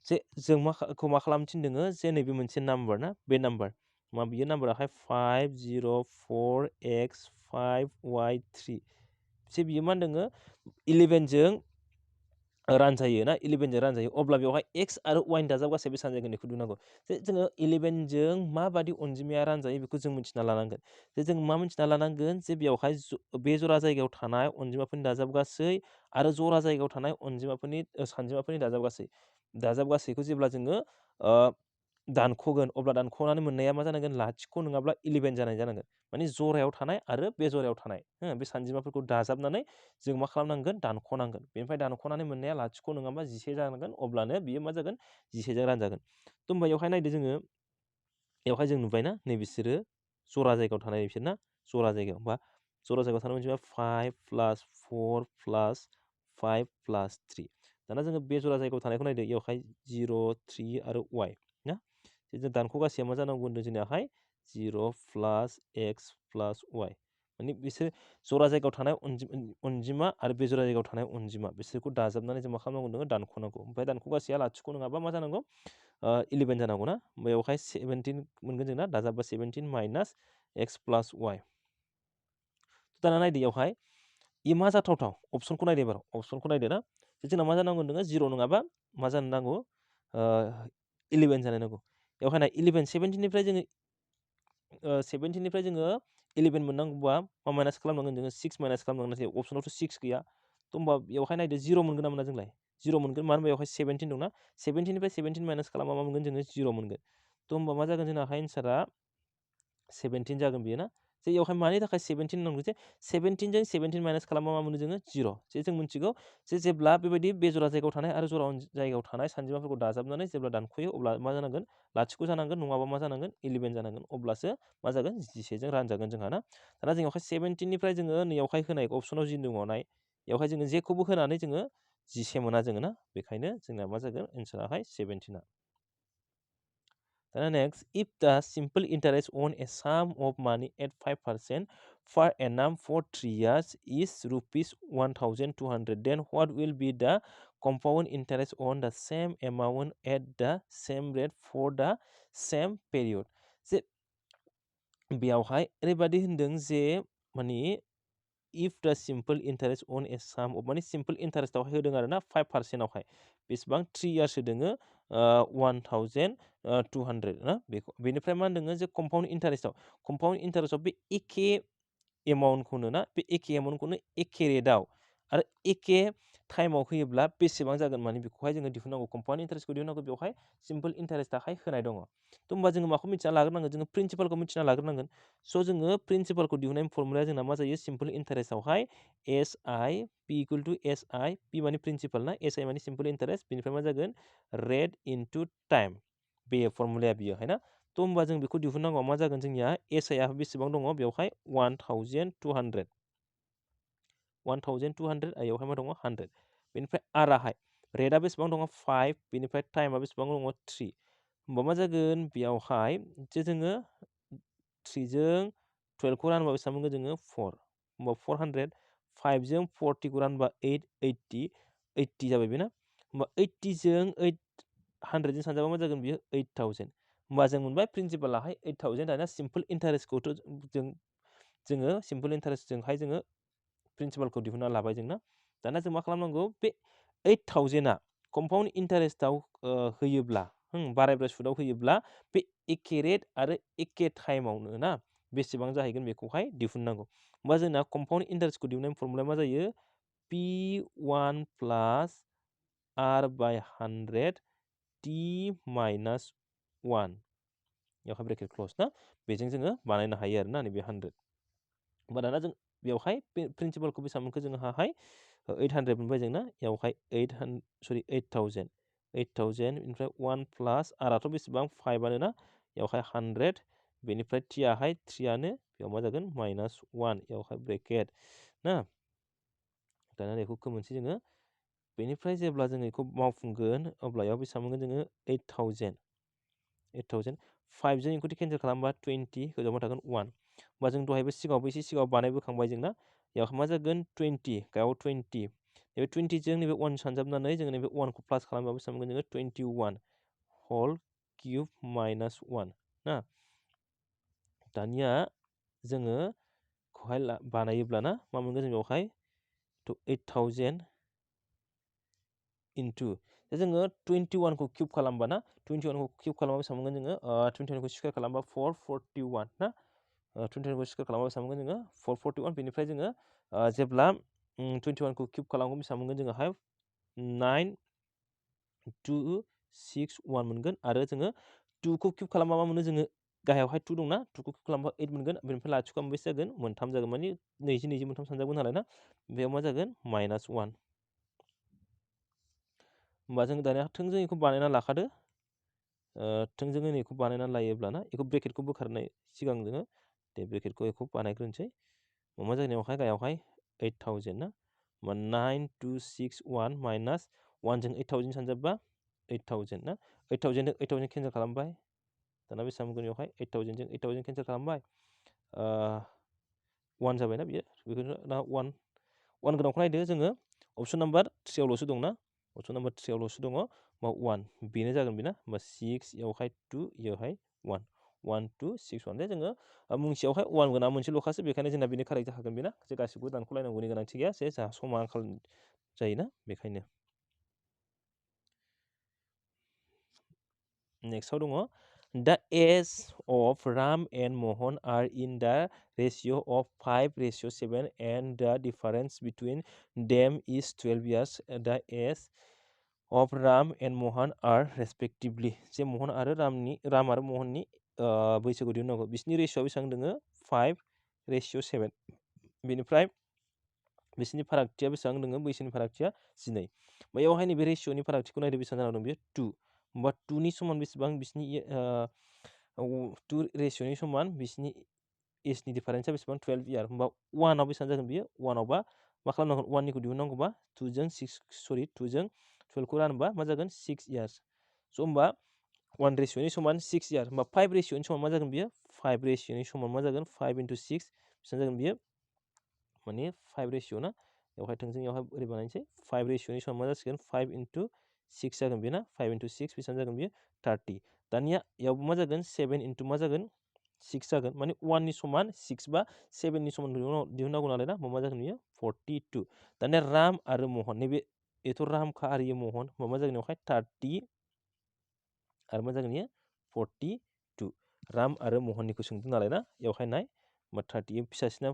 जे जों माखौ मा खालामनो थिनदों जे नैबे मोनसे नाम्बार ना बे नाम्बार मा बियो नाम्बाराहाय 504x5y3 जे बियो मा होनदों 11 जों रानजायो ना 11 जों रानजायो अब्ला बेवहाय x आरो y नि दाजाब गासै बेसेबां जागोन बेखौ दिहुननांगौ जे जोङो 11 जों माबादि अनजिमाया रानजायो बेखौ जों मिथिना लानांगोन जे जों मा मिथिना लानांगोन जे बेवहाय बे जरा जायगायाव थानाय अनजिमाफोरनि दाजाब गासै आरो जरा जायगायाव थानाय सानजिमाफोरनि दाजाब गासैखौ जेब्ला जोङो दानख'गोन अब्ला दानख'नानै मोननाया मा जानांगोन लाथिख' नङाब्ला 11 जानांगोन माने जरायाव थानाय आरो बे जरायाव थानाय बे सानजिमाफोरखौ दाजाबनानै जों मा खालामनांगोन दानख'नांगोन बेनिफ्राय दानख'नानै मोननाया लाथिख' नङाबा 11 जानांगोन अब्लानो बियो मा जागोन 11 जों रानजागोन थ' होमबा बेवहाय नायदो जोङो बेवहाय जों नुबायना नै बिसोरो जरा जायगायाव थानाय बिसोर ना जरा जायगायाव होमबा जरा जायगायाव थानाय अनजिमाया 5 प्लास 4 प्लास 5 प्लास 3 दाना जोङो बे जरा जायगायाव थानायखौ नायदो इयावहाय 0 3 आरो y ना जों दानख'गासेया मा जानांगौ होनदों जोंनियाहाय 0 प्लास x प्लास y माने बिसोर जरा जायगायाव थानाय अनजिमा आरो बे जरा जायगायाव थानाय अनजिमा बिसोरखौ दाजाबनानै जों मा खालामनांगौ होनदों दानख'नांगौ ओमफ्राय दानख'गासेया लाथिख' नङाबा मा जानांगौ 11 जानांगौ ना बेयावहाय 17 मोनगोन जोंना दाजाबबा 17 माइनास x प्लास y दाना नायदो इयावहाय इ मा जाथावथाव अपसनखौ नायदो एबार अपसनखौ नायदो ना जोंना मा जानांगौ नोङो 0 नङाबा मा जानो नांगौ 11 जानो नांगौ बेवहाय नाय 11 17निफ्राय जोङो 17निफ्राय जोङो 11 मोननांगौबा मा माइनास खालामनांगोन जोङो 6 माइनास खालामनांगोन नाथाय अपसनावथ' 6 गैया थ' होमबा बेवहाय नायदो 0 मोनगोन ना मोना जोंलाय 0 मोनगोन मानो होनबा बेवहाय 17 दंना 17निफ्राय 17 माइनास खालामबा मा मोनगोन जोङो 0 मोनगोन थ' होमबा मा जागोन जोंनाहाय एन्सारा 17 जागोन बेयो ना जे इयावहाय मानि थाखाय 17 नांगौ जे 17 जों 17 माइनास खालामबा मा मोनो जोङो 0 जे जों मिथिगौ जे जेब्ला बेबायदि बे जरा जायगायाव थानाय आरो जरा जायगायाव थानाय सानजिमाफोरखौ दाजाबनानै जेब्ला दानख'यो अब्ला मा जानांगोन लाथिख' जानांगोन नङाबा मा जानांगोन 11 जानांगोन अब्लासो मा जागोन 11 जों रानजागोन जोंहा ना दाना जोंनियावहाय 17निफ्राय जोङो नैयावहाय होनाय अपसनाव जि दङ नाय बेवहाय जोङो जेखौबो होनानै जोङो 11 मोना जोङो ना बेखायनो जोंना मा जागोन एन्साराहाय 17 next, if the simple interest on a sum of money at 5% per annum for 3 years is rupees 1,200, then what will be the compound interest on the same amount at the same rate for the same period? जे बेयावहाय ओरैबायदि होनदों जे माने if the simple interest on a sum of माने simple interest आवहाय होदों आरो ना 5% आवहाय बेसेबां 3 years होदोङो 1,200 ना बेनिफ्राय मा होनदोङो जे compound interestआव बे एखे एमाउन्टखौनो ना बे एखे एमाउन्टखौनो एखे रेटआव आरो एखे टाइमाव होयोब्ला बेसेबां जागोन माने बेखौहाय जोङो दिहुननांगौ कम्पाउन्ड इन्टारेस्टखौ दिहुननांगौ बेवहाय सिम्पल इन्टारेस्टआहाय होनाय दङ थ' होमबा जोङो माखौ मिथिना लाग्रोनांगोन जोङो प्रिन्सिपालखौ मिथिना लाग्रोनांगोन स' जोङो प्रिन्सिपालखौ दिहुननायनि फर्मुलाया जोंना मा जायो सिम्पल इन्टारेस्टआवहाय S I P equal to S I P माने प्रिन्सिपाल ना एस आइ माने सिम्पल इन्टारेस्ट बेनिफ्राय मा जागोन रेट इनटु टाइम बे फर्मुलाया बियो है ना थ' होमबा जों बेखौ दिहुननांगौ मा जागोन जोंनिया एस आइ आ बेसेबां दङ बेवहाय 1,200 आइयावहाय मा दङ 100 बेनिफ्राय आराहाय रेटआ बेसेबां दङ 5 बेनिफ्राय टाइमा बेसेबां दङ 3 होमबा मा जागोन बेयावहाय जे जोङो 3 जों 12 खौ रानबा बेसेबां मोनगोन जोङो 4 होमबा 400 5 जों 40 खौ रानबा 80 जाबाय बेना होमबा 80 जों 100 जों सानजाबा मा जागोन बियो 8,000 होमबा जों मोनबाय प्रिन्सिपालाहाय 8,000 दाना सिम्पल इन्टारेस्टखौथ' जोङो सिम्पल इन्टारेस्टजोंहाय जोङो प्रिन्सिपालखौ दिहुनना लाबाय जोंना दाना जों मा खालामनांगौ बे 8,000आ कम्पाउन्ड इन्टारेस्टआव होयोब्ला बारायब्रा सुदाव होयोब्ला बे एखे रेट आरो एखे टाइमावनो ना बेसेबां जाहैगोन बेखौहाय दिहुननांगौ होमबा जोंना कम्पाउन्ड इन्टारेस्टखौ दिहुननायनि फर्मुलाया मा जायो P1 प्लास R बाय 100 T माइनास 1 बेवहाय ब्रेकेट क्लस ना बेजों जोङो बानायनो हायो आरो ना नैबे 100 होमबा दाना जों बेवहाय प्रिन्सिपालखौ बेसेबां मोनखो जोंहाहाय 800 मोनबाय जोंना बेवहाय 8,000 बेनिफ्राय 1 प्लास आरआथ' बेसेबां 5 आनो ना बेवहाय 100 बेनिफ्राय टियाहाय 3 आनो बेयाव मा जागोन माइनास 1 बेवहाय ब्रेकेट ना दाना बेखौ मोनसे जोङो बेनिफ्राय जेब्ला जों बेखौ मावफुंगोन अब्ला बेयाव बेसेबां मोनगोन जोङो 8,000 5 जों इखौ केन्सेल खालामबा 20 गोजौआव मा थागोन 1 होमबा जों दहायबो सिगाङावबो एसे सिगाङाव बानायबोखांबाय जोंना बेयाव मा जागोन 20 गायाव 20 नैबे 20 जों नैबे 1 सानजाबनानै जोङो नैबे 1 खौ प्लास खालामबा बेसेबां मोनगोन जोङो 21 होल किउब माइनास 1 ना दानिया जोङो खौहाय बानायोब्ला ना मा मोनगोन जों बेवहाय 8,000 इनटु जोङो 21 खौ किउब खालामबा ना 21 खौ किउब खालामबा बेसेबां मोनगोन जोङो 21 खौ स्कुवेर खालामबा 441 ना 21 खौ स्कुवेर खालामबा बेसेबां मोनगोन जोङो 441 बेनिफ्राय जोङो जेब्ला 21 खौ किउब खालामगोन बेसेबां मोनगोन जोङोहाय 9,261 मोनगोन आरो जोङो 2 खौ किउब खालामबा मा मोनो जोङो गाहायावहाय 2 दंना 2 खौ किउब खालामबा 8 मोनगोन बेनिफ्राय लाथिख' बेसे जागोन मोनथाम जागोन माने 20 मोनथाम सानजागोन नालाय ना बेयाव मा जागोन माइनास 1 होमबा जों दानिया थोंजों बेखौ बानायना लाखादो थोंजोङै बेखौ बानायना लायोब्लाना बेखौ ब्रेकेटखौ बोखारनाय सिगां जोङो दे ब्रेकेटखौ बेखौ बानायग्रोनोसै मा जागोन बेवहाय गाहायावहाय 8000 ना 9261 माइनास 1 जों 8000 सानजाबबा 8000 ना 8000 8000 केन्सेल खालामबाय दाना बेसेबां मोनगोन बेवहाय 8000 जों 8000 केन्सेल खालामबाय 1 जाबायना बियो बेखौनो दा 1 गोनांखौ नायदो जोङो अपसन नाम्बार 3 आवल'सो दंना अपसन नाम्बार 3 आवल'सो दङ मा 1 बेनो जागोन बेना होमबा 6 यावहाय 2 यावहाय 1 1 2 6 1 दे जोङो मुंसेयावहाय 1 गोनां मोनसेल'खासो बेखायनो जोंना बेनो कारेक्ट जाखागोन बेना जे गासिबो दानख'लायनांगौनि गोनांथि गैया जे जोंहा समा आंखाल जायोना बेखायनो नेक्स्टआव दङ The age of Ram and Mohan are in the ratio of 5:7 and the difference between them is 12 years. The age of Ram and Mohan are respectively. जे मोहन आरो राम आरो मोहननि बैसोखौ दिहुननांगौ बिसोरनि रेशियोआ बेसेबां दङ 5:7 बेनिफ्राय बिसोरनि फारागथिया बेसेबां दङ बैसोनि फारागथिया 12 बेयावहाय नैबे रेशियोनि फारागथिखौ नायदो बेसेबां जाना दं बेयो 2 होमबा 2 नि समान बेसेबां बिसोरनि 2 रेशियोनि समान बिसोरनि एजनि डिफारेन्सआ बेसेबां 12 इयार होमबा 1 आव बेसेबां जागोन बियो 1 आवबा मा खालामनांगोन 1 निखौ दिहुननांगौबा 2 जों 12 खौ रानोबा मा जागोन 6 इयार्स स' होमबा 1 रेशियोनि समान 6 इयार होमबा 5 रेशियोनि समान मा जागोन बियो 5 रेशियोनि समान मा जागोन 5 × 6 बेसेबां जागोन बियो माने 5 रेशियो ना बेवहाय थोंजोंयावहाय ओरै बानायनोसै 5 रेशियोनि समान मा जासिगोन 5 × 6 जागोन बेना 5 × 6 बेसेबां जागोन बियो 30 दानिया यावबो मा जागोन 7 × मा जागोन 6 जागोन माने 1 नि समान 6 बा 7 नि समान दिहुननांगौ नालाय ना मा जागोन बियो 42 दानिया राम आरो मोहन नैबे बेथ' रामखा आरो इयो मोहन मा जागोन बेवहाय 30 आरो मा जागोन इयो 42 राम आरो मोहननिखौ सोंदों नालाय ना बेवहाय नाय 30 फिसासिना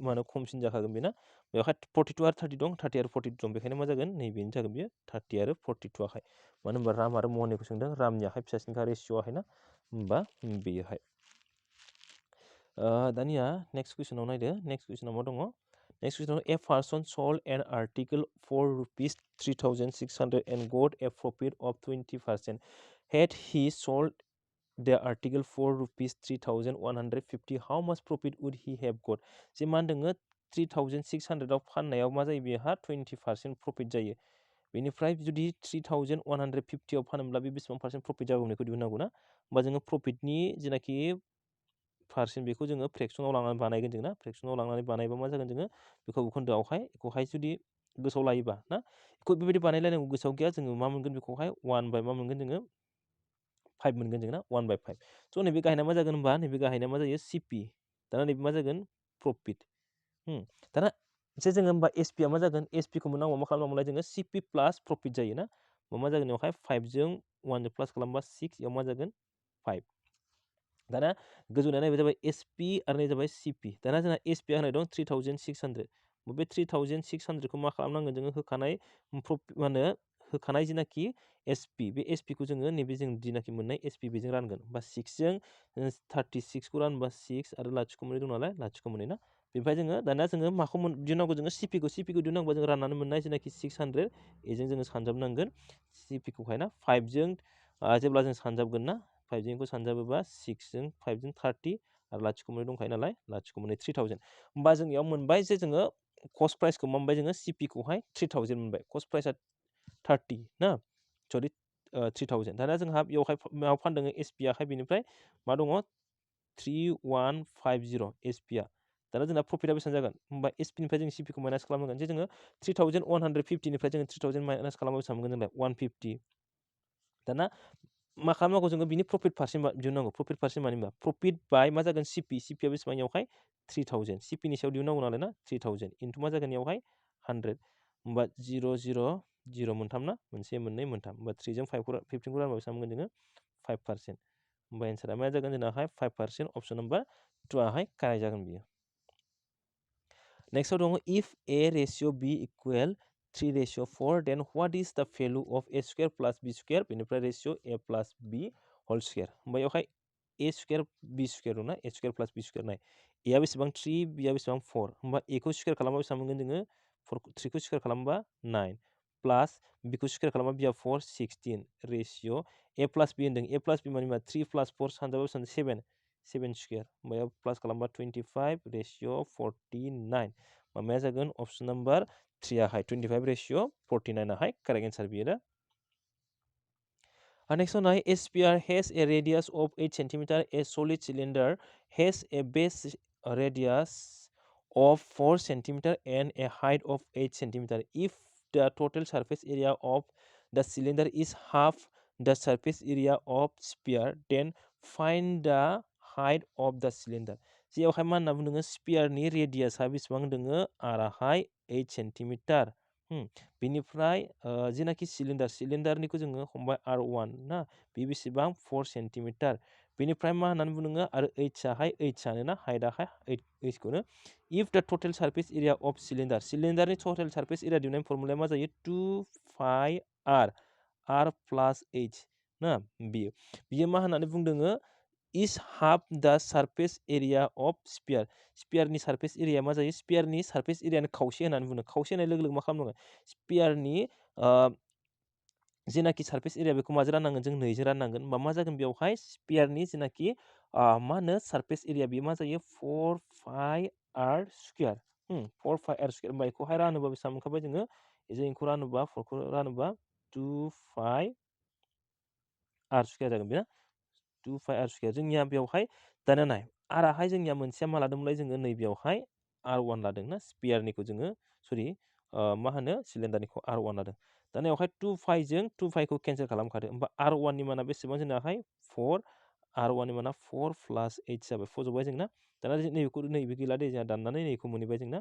मानो खमसिन जाखागोन बेना बेवहाय 42 आरो 30 दं 30 आरो 42 दं बेखायनो मा जागोन नैबेनो जागोन बियो 30 आरो 42 आखाय मानो होनबा राम आरो मोहननिखौ सोंदों रामनि आखाय फिसासिनखा रेशियो आखाय ना होमबा बेयोहाय दानिया नेक्स्ट कुइसनाव नायदो नेक्स्ट कुइसनाव मा दङ नेक्स्ट कुइसनाव a person sold an article for ₹3,600 and got a profit of 20%. Had he sold the article for ₹3,150, how much profit would he have got? जे मा होनदों 3,600 आव फाननायाव मा जायो बेहा 20% प्रफिट जायो बेनिफ्राय जुदि 3,150 आव फानोब्ला बे बेसेबां पार्सेन्ट प्रफिट जागोन बेखौ दिहुननांगौ ना होमबा जोङो प्रफिटनि जेनाखि पार्सेन्ट बेखौ जोङो फ्रेक्सनाव लांनानै बानायगोन जों ना फ्रेक्सनाव लांनानै बानायबा मा जागोन जोङो बेखौ खोन्दोआवहाय बेखौहाय जुदि गोसोआव लायोबा ना बेखौ बेबायदि बानायलायनांगौ गोसोआव गैया जोङो मा मोनगोन बेखौहाय 1 बाय मा मोनगोन जोङो 5 मोनगोन जों ना 1/5 स' नैबे गाहायना मा जागोन होनबा नैबे गाहायना मा जायो CP दाना नैबे मा जागोन प्रफिट दाना जे जोङो होमबा SPया मा जागोन SPखौ मोननांगौ मा खालामनांगौलाय जोङो CP प्लास प्रफिट जायो ना मा जागोन बेवहाय 5 जों 1 जों प्लास खालामबा 6 याव मा जागोन 5 दाना गोजौना नैबे जाबाय SP आरो नै जाबाय CP दाना जोंना SPया होनाय दं 3,600 बे 3,600खौ मा खालामनांगोन जोङो होखानाय मा होनो होखानाय जिनाखि SP बे SPखौ जोङो नैबे जों जिनाखि मोननाय SP बेजों रानगोन बा 6 जों 36खौ रानबा 6 आरो लाथिख' मोननै दं नालाय लाथिख' मोननै ना बेनिफ्राय जोङो दानिया जोङो माखौ दिहुननांगौ जोङो CPखौ दिहुननांगौ जों राननानै मोननाय जेनाखि 600 बेजों जोङो सानजाबनांगोन CPखौहाय ना 5 जों जेब्ला जों सानजाबगोन ना 5 जों बेखौ सानजाबोबा 6 जों 5 जों 30 आरो लाथिख' मोननै दंखायो नालाय लाथिख' मोननै 3,000 होमबा जों बेयाव मोनबाय जे जोङो कस्ट प्राइसखौ मा मोनबाय जोङो CPखौहाय 3,000 मोनबाय कस्ट प्राइसआ 30 ना सरि 3,000 दाना जोंहा बेयावहाय मायाव फानदों SPयाहाय बेनिफ्राय मा दङ 3,150 SPया दाना जोंना प्रफिटआ बेसेबां जागोन होमबा SPनिफ्राय जों CPखौ माइनास खालामनांगोन जे जोङो 3,150निफ्राय जोङो 3,000 माइनास खालामबा बेसेबां मोनगोन जोंलाय 150 दाना मा खालामनांगौ जोङो बिनि प्रफिट पार्सेन्ट दिहुननांगौ प्रफिट पार्सेन्ट माने मा प्रफिट बाय मा जागोन CPया बेसेबां यावहाय 3,000 CPनि सायाव दिहुननांगौ नालाय ना 3,000 इन्टु मा जागोन यावहाय 100 होमबा 0 0 0 मोनथाम ना मोनसे मोननै मोनथाम होमबा 3 जों 15खौ रानबा बेसेबां मोनगोन जोङो 5% होमबा एन्सारा मा जागोन जोंनाहाय 5% अपसन नाम्बार 2 आहाय कारेक्ट जागोन बियो नेक्स्टआव दङ if a ratio b equal 3:4 then what is the value of a square plus b square बेनिफ्राय ratio a plus b whole square होमबा बेवहाय a square b square दं ना a square plus b square नाय a आ बेसेबां 3 b आ बेसेबां 4 होमबा a खौ स्क्वायर खालामबा बेसेबां मोनगोन जोङो 3 खौ स्क्वायर खालामबा 9 प्लास b खौ स्क्वायर खालामबा b आ 4 16 रेशियो a plus b होनदों a plus b माने मा 3 plus 4 सानजाबा बेसेबां 7 7 स्क्वायर ओमफ्राय प्लास खालामबा 25 रेशियो 49 माबाया जागोन अप्शन नाम्बार 3 आहाय 25 रेशियो 49 आहाय कारेक्ट एन्सार बियो ना next one a sphere has a radius of 8 centimeter. A solid cylinder has a base radius of 4 centimeter and a height of 8 centimeter. If the total surface area of the cylinder is half the surface area of sphere, then find the height of the cylinder. जेयावहाय मा होनना बुंदों स्पियारनि रेडियासआ बेसेबां दोङो आराहाय 8 centimetre बिनिफ्राय जेनाखि सिलिन्डारनिखौ जोङो हमबाय R1 ना बे बेसेबां 4 सेन्टिमिटार बेनिफ्राय मा होननानै बुङो आरो H-आहाय H-आनो ना हाइटआहाय H-खौनो if the total surface area of सिलिन्डारनि total surface area दिहुननाय फर्मुलाया मा जायो 2 pi r plus H ना बियो मा होननानै बुंदोङो is half the surface area of sphere. स्पियारनि सारफेस एरिया मा जायो स्पियारनि सारफेस एरियानो खावसे होननानै बुङो खावसे होनाय लोगो लोगो मा खालामनांगोन स्पियारनि जेनाखि सारफेस एरिया बेखौ माजों राननांगोन जों 2 जों राननांगोन होमबा मा जागोन बेवहाय स्पियारनि जेनाखि मा होनो सारफेस एरिया बेयो मा जायो 4 pi r square 4 pi r square होमबा बेखौहाय रानोबा बेसेबां मोनखाबाय जोङो जों बेखौ रानोबा 4 खौ रानोबा 2 pi r स्क्वायर जागोन बेना 2 pi r स्क्वायर जोंनिया बेवहाय दाना नाय आराहाय जोंनिया मोनसेया मा लादोंमोनलाय जोङो नैबेयावहाय R1 लादों ना स्पियारनिखौ जोङो सरि मा होनो सिलिन्डारनिखौ R1 लादों दाना बेवहाय 2 pi जों 2 pi खौ केन्सेल खालामखादो होमबा R1 नि माना बेसेबां जोंनाहाय 4 R1 नि माना 4 प्लास 8 जाबाय फजोबबाय जोंना दाना नैबेखौ नैबे गैला दे जोंहा दाननानै नैबेखौ मोनहैबाय जोंना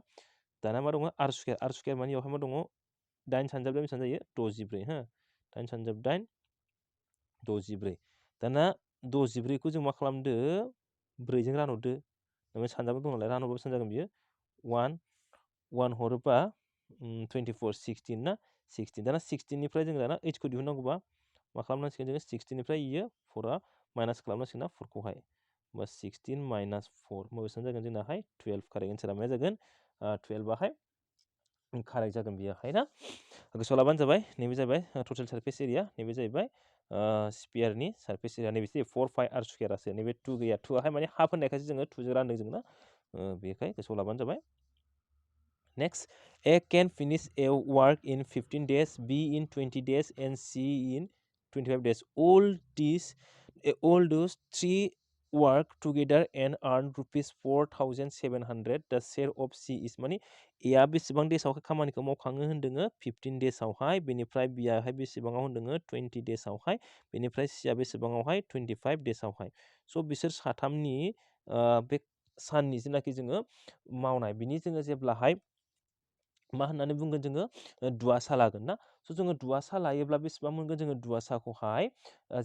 दाना मा दङ R स्क्वायर माने बेवहाय मा दङ 8 सानजाब बेसेबां जायो 64 हो 8 सानजाब 8 64 दाना 64 खौ जों मा खालामदो 4 जों रानहरदो नोङो सानजाबो दं नालाय रानहरबा बेसेबां जागोन बियो 1 हरोबा 24 16 ना 16 दाना 16 निफ्राय जों दाना h खौ दिहुननांगौबा मा खालामनांसिगोन जोङो 16 निफ्राय इयो 4आ माइनास खालामनांसिगोन ना 4 खौहाय होमबा 16 माइनास 4 होमबा बेसेबां जागोन जोंनाहाय 12 कारेक्ट एन्सारा मा जागोन 12 आहाय कारेक्ट जागोन बेयावहाय ना गोसोआव लाबानो जाबाय नैबे जाबाय टटेल सारफेस एरिया नैबे जाहैबाय स्पियारनि सारफेस एरिया नैबे 4 pi r स्क्वायरासो नैबे 2 गैया 2 आहाय माने हाफ होननायखायसो जोङो 2 जों रानदों जों ना बेखाय गोसोआव लाबानो जाबाय next A can finish a work in 15 days, B in 20 days, and C in 25 days. All those three work together and earn rupees 4,700. The share of C is माने A बेसेबां डेसआवहाय खामानिखौ मावखाङो होनदोङो 15 डेसआवहाय बेनिफ्राय B आहाय बेसेबाङाव होनदोङो 20 डेसआवहाय बेनिफ्राय C आ बेसेबाङावहाय 25 डेसआवहाय स' बिसोर साथामनि बे साननि जेनाखि जोङो मावनाय बिनि जोङो जेब्लाहाय मा होननानै बुंगोन जोङो दुवासा लागोन ना स' जोङो दुवासा लायोब्ला बेसेबां मोनगोन जोङो दुवासाखौहाय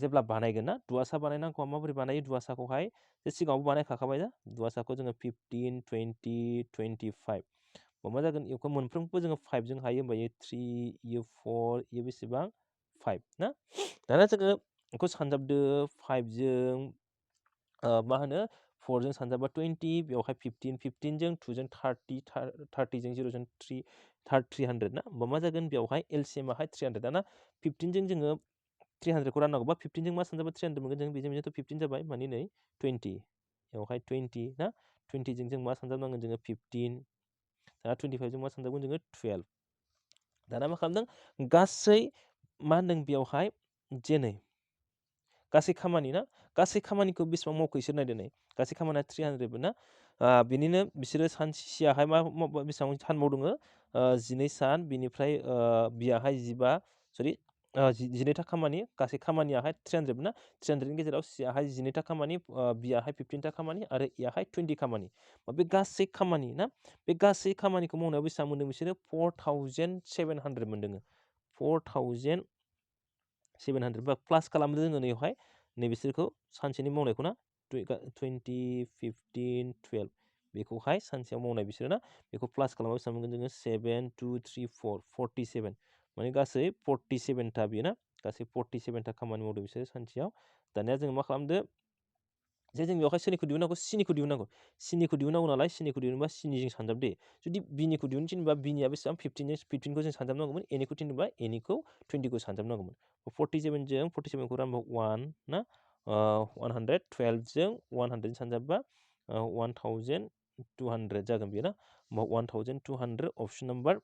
जेब्ला बानायगोन ना दुवासा बानायनांगौआ माबोरै बानायो दुवासाखौहाय जे सिगाङावबो बानायखाबाय ना दुवासाखौ जोङो 15 20 25 मा जागोन बेखौ मोनफ्रोमबो जोङो 5 जों हायो होमबा इयो 3 इयो 4 इयो बेसेबां 5 ना दाना जोङो बेखौ सानजाबदो 5 जों मा होनो 4 जों सानजाबा 20 बेवहाय 15 जों 2 जों 30 जों 0 जों 300 ना होमबा मा जागोन बेवहाय LCM आहाय 300 दाना 15 जों जोङो 300 खौ राननांगौबा 15 जों मा सानजाबा 300 मोनगोन जों बेजों बेजोंथ' 15 जाबाय माने नै 20 बेवहाय 20 ना 20 जों जों मा सानजाबनांगोन जोङो 15 दाना 25 जों मा सानजाबगोन जोङो 12 दाना मा खालामदों गासै मा होनदों बेवहाय जेनै गासै खामानि ना गासै खामानिखौ बेसेबां मावखो इसोर नायदो नै गासै खामानिया 300 ना बिनिनो बिसोरो सानसेयाहाय मा बेसेबां सान मावदोङो 12 सान बिनिफ्राय बियाहाय 15 सरि 12था खामानि गासै खामानियाहाय 300 ना 300नि गेजेराव सियाहाय 12था खामानि बियाहाय 15था खामानि आरो इयाहाय 20 खामानि बे गासै खामानि ना बे गासै खामानिखौ मावनायाव बेसेबां मोन्दों बिसोरो 4,700 मोन्दों 4,700 बा प्लास खालामदो जोङो नैयावहाय नैबिसोरखौ सानसेनि मावनायखौ ना 20 15 12 बेखौहाय सानसेयाव मावनाय बिसोरो ना बेखौ प्लास खालामबा बेसेबां मोनगोन जोङो 7 2 3 4 47 माने गासै 47था बेयो ना गासै 47था खामानि मावदों बिसोरो सानसेयाव दानिया जोङो मा खालामदो जे जों बेवहाय सोरनिखौ दिहुननांगौ सिनिखौ दिहुननांगौ नालाय सिनिखौ दिहुनबा सिनिजों सानजाब दे जुदि बिनिखौ दिहुननो थिनबा बिनिया बेसेबां 15खौ जों सानजाबनांगौमोन एनिखौ थिनोबा एनिखौ 20खौ सानजाबनांगौमोन 47 जों 47खौ रानबा 1 ना 112 जों 100 सानजाबबा 1200 जागोन बेयो ना 1200 अप्शन नम्बर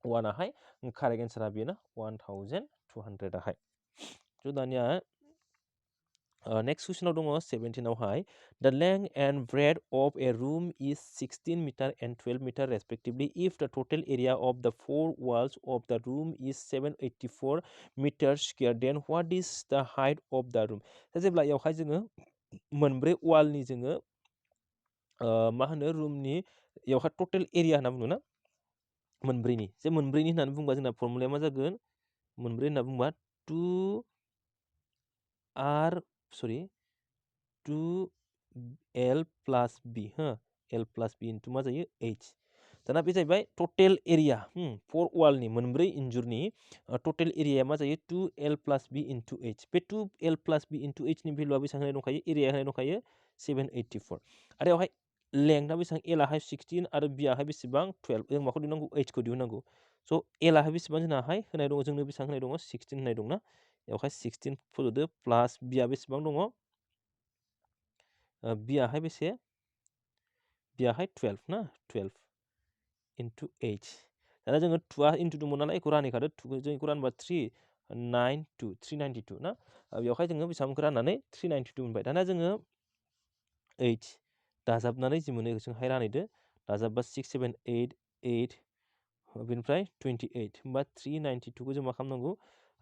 1 आहाय कारेक्ट एन्सारा बेयो ना 1200 आहाय थ' दानिया नेक्स्ट कुइसनाव दङ 17 आवहाय the length and breadth of a room is 16 meter and 12 meter respectively if the total area of the four walls of the room is 784 meters square then what is the height of the room दा जेब्ला इयावहाय जोङो मोनब्रै वालनि जोङो मा होनो रुमनि इयावहाय टटेल area होनना बुङो ना मोनब्रैनि जे मोनब्रैनि होननानै बुंबा जोंना फर्मुलाया मा जागोन मोनब्रै होनना बुंबा 2L plus B L plus B into मा जायो H दाना बे जाहैबाय टटेल एरिया 4 वालनि मोनब्रै इन्जुरनि टटेल एरियाया मा जायो 2L plus B into H बे 2L plus B into H नि भेलुआ बेसेबां होनाय दंखायो एरिया होनाय दंखायो 784 आरो बेवहाय लेंथआ बेसेबां L आहाय 16 आरो B आहाय बेसेबां 12 जों माखौ दिहुननांगौ H खौ दिहुननांगौ स' L आहाय बेसेबां जोंनाहाय होनाय दङ जोंनो बेसेबां होनाय दङ 16 होनाय दं ना बेवहाय 16 फज'दो प्लास B आ बेसेबां दङ B आहाय बेसे B आहाय 12 ना 12 into H दाना जोङो 2 into 2 मोन नालाय इखौ रानहैखादो 2 जों इखौ रानबा 392 ना बेवहाय जोङो बेसेबांखौ राननानै 392 मोनबाय दाना जोङो H दाजाबनानै जि मोनो जोंहाय रानहैदो दाजाबबा 6 7 8 8 बेनिफ्राय 28 होमबा 392 खौ जों मा खालामनांगौ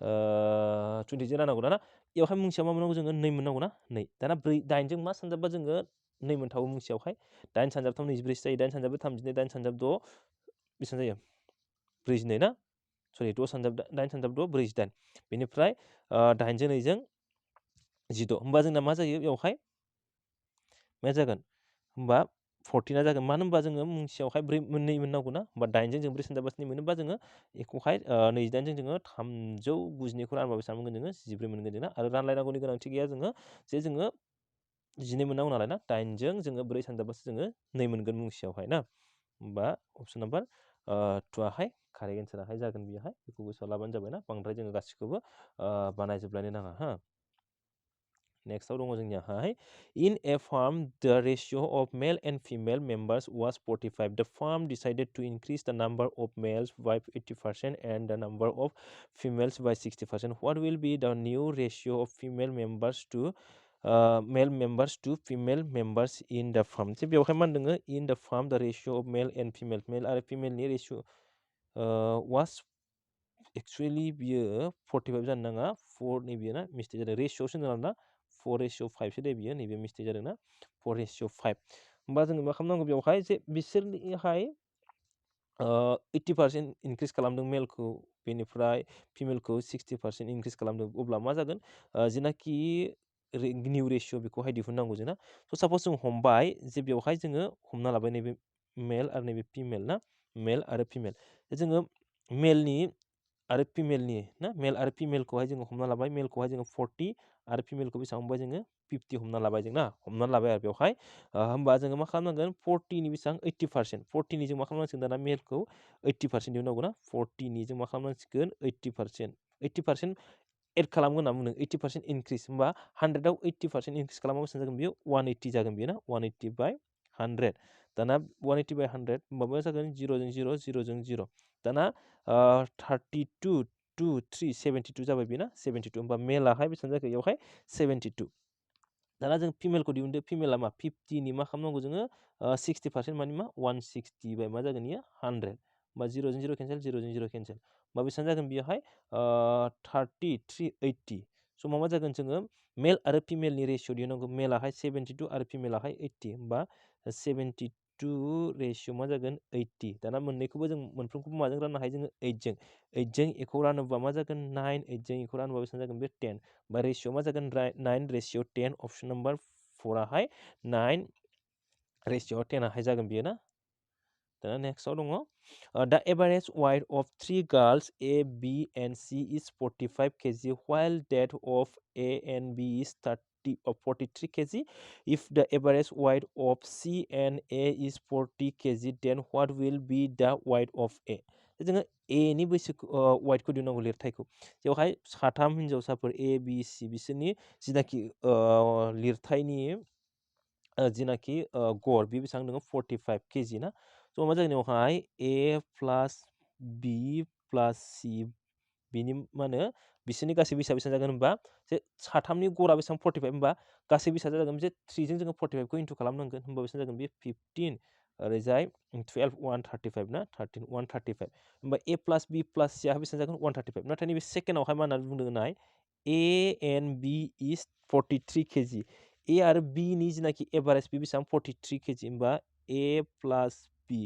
20 जों राननांगौ दाना बेवहाय मुंसेयाव मा मोननांगौ जोङो 2 मोननांगौ ना 2 दाना 8 जों मा सानजाबबा जोङो 2 मोनथावो मुंसेयावहाय 8 सानजाब 3 24 जायो 8 सानजाब 32 8 सानजाब 6 बेसेबां जायो 42 ना सरि 6 सानजाब 8 सानजाब 6 48 बेनिफ्राय 8 जों 2 जों 16 होमबा जोंना मा जायो बेवहाय मा जागोन होमबा 14 जागोन मानो होनबा जोङो मुंसेयावहाय 2 मोननांगौ ना होमबा 8 जों 4 सानजाबा 2 मोनोबा जोङो बेखौहाय 28 जों जोङो 390खौ रानबा बेसेबां मोनगोन जोङो 14 मोनगोन जोंना आरो रानलायनांगौनि गोनांथि गैया जोङो जे जोङो 12 मोननांगौ नालाय ना 8 जों जोङो 4 सानजाबासो जोङो 2 मोनगोन मुंसेयावहाय ना होमबा अपसन नाम्बार 2 आहाय कारेक्ट एन्साराहाय जागोन बेहाय बेखौ गोसोआव लाबानो जाबाय ना बांद्राय जोङो गासिखौबो बानायजोबलायनो नाङा नेक्स्टआव दङ जोंनियाहाय in a farm the ratio of male and female members was 45 the farm decided to increase the number of males by 80% and the number of females by 60% what will be the new ratio of female members to male members to female members in the farm जे बेवहाय मा होनदों in the farm the ratio of male and female male आरो female नि ratio was actually बियो 45 जानो नाङा 4 नि बियो ना मिस्टेक जादों रेशियोआवसो होनदों ना 4:5 सो दे बियो नैबे मिस्टेक जादों ना 4:5 होमबा जोङो मा खालामनांगौ बेवहाय जे बिसोरनिहाय 80% इनक्रिज खालामदों मेलखौ बेनिफ्राय फिमेलखौ 60% इनक्रिज खालामदों अब्ला मा जागोन जेनाखि निउ रेशियो बेखौहाय दिहुननांगौ जोंना स' सापस जों हमबाय जे बेवहाय जोङो हमना लाबाय नैबे मेल आरो नैबे फिमेल ना मेल आरो फिमेल जोङो मेलनि आरो फिमेलनि ना मेल आरो फिमेलखौहाय जोङो हमना लाबाय मेलखौहाय जोङो 40 आरो फिमेलखौ बेसेबां हमबाय जोङो 50 हमना लाबाय जों ना हमना लाबाय आरो बेवहाय होमबा जोङो मा खालामनांगोन 40 नि बेसेबां 80% 40 नि जों मा खालामनांसिगोन दाना मेलखौ 80% दिहुननांगौ ना 40 नि जों मा खालामनांसिगोन 80% एड खालामगोन होनना बुंदों 80% इनक्रिज होमबा 100आव 80% इनक्रिज खालामबा बेसेबां जागोन बियो 180 जागोन बियो ना 180/100 दाना 180/100 होमबा मा जागोन 0 जों 0 0 जों 0 दाना 32 2 3 72 जाबाय बेना 72 होमबा मेलाहाय बेसेबां जाखो बेयावहाय 72 दाना जों फिमेलखौ दिहुनदो फिमेला मा 50 नि मा खालामनांगौ जोङो 60% मानि मा 160 बाय मा जागोन इयो 100 होमबा 0 जों 0 केन्सेल 0 जों 0 केन्सेल होमबा बेसेबां जागोन बेयावहाय 3380 स' मा जागोन जोङो मेल आरो फिमेलनि रेशियो दिहुननांगौ मेलाहाय 72 आरो फिमेलाहाय 80 होमबा 72 रेशियो मा जागोन 80 दाना मोननैखौबो जों मोनफ्रोमखौबो माजों राननो हायो जोङो 8 जों एखौ रानोबा मा जागोन 9 8 जों एखौ रानोबा बेसेबां जागोन बे 10 बा रेशियो मा जागोन 9:10 अपसन नाम्बार 4 आहाय 9:10 आहाय जागोन बियो ना दाना नेक्स्टआव दङ the average weight of 3 girls A B and C is 45 kg while that of A and B is 43 kg if the average weight of C and A is 40 kg then what will be the weight of A जोङो एनि बैसोखौ वाइटखौ दिहुननांगौ लिरथायखौ बेवहाय साथाम हिनजावसाफोर ए बि सि बिसोरनि जिनाखि लिरथायनि जिनाखि गड़ बे बेसेबां दङ 45 केजि ना स' मा जागोन बेवहाय ए प्लास बि प्लास सि बिनि मा होनो बिसोरनि गासै बेसेबां बेसेबां जागोन होनबा जे साथामनि गड़ा बेसेबां 45 होनबा गासै बेसेबां जागोन जे 3 जों जोङो 45 खौ इन्टु खालामनांगोन होनबा बेसेबां जागोन बे 15 ओरैजाय 12 135 ना 13 135 होनबा ए प्लास बि प्लास सि आ बेसेबां जागोन 135 नाथाय नैबे सेकेन्डआवहाय मा होननानै बुंदों नाय ए एन्ड बि इज 43 केजि ए आरो बि नि जिनाखि एभारेज बे बेसेबां 43 केजि होनबा ए प्लास बि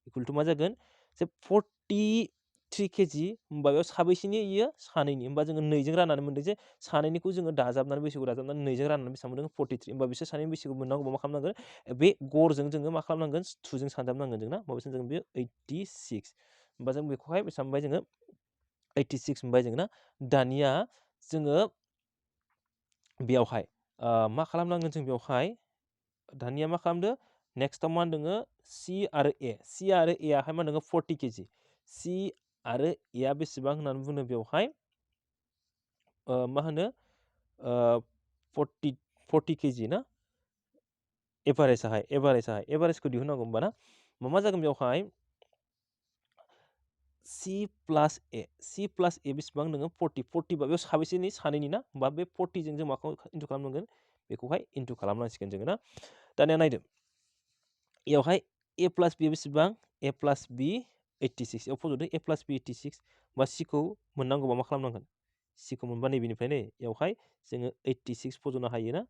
इकुवेल टु मा जागोन जे 43 केजि होनबा बेयाव साबैसेनि इयो सानैनि होनबा जोङो 2 जों राननानै मोनदों जे सानैनिखौ जोङो दाजाबनानै बैसोखौ दाजाबनानै 2 जों राननानै बेसेबां मोनदों 43 होनबा बिसोर सानैनि बैसोखौ मोननांगौबा मा खालामनांगोन बे गड़जों जोङो मा खालामनांगोन 2 जों सानजाबनांगोन जों ना होनबा बेसेबां जागोन बे 86 होनबा जों बेखौहाय बेसेबां मोनबाय जोङो 86 मोनबाय जों ना दानिया जोङो बेयावहाय मा खालामनांगोन जों बेवहाय दानिया मा खालामदो नेक्स्टआव मा होनदोङो सि आरो ए आहाय मा होनदोङो 40 केजि सि आरो ए आ बेसेबां होननानै बुङो बेवहाय मा होनो 40 केजि ना एभारेजखौ दिहुननांगौ होमबा ना मा जागोन बेवहाय C प्लास ए बेसेबां नोङो 40 बा बेयाव साबैसेनि सानैनि ना होमबा बे 40 जों जों माखौ इन्टु खालामनांगोन बेखौहाय इन्टु खालामनांसिगोन जोङो ना दानिया नायदो बेयावहाय ए प्लास बि बेसेबां ए प्लास बि 86 याव फज'दो ए प्लास बि 86 बा सिखौ मोननांगौबा मा खालामनांगोन सिखौ मोनबा नैबेनिफ्राय नै बेयावहाय जोङो 86 फज'नो हायो ना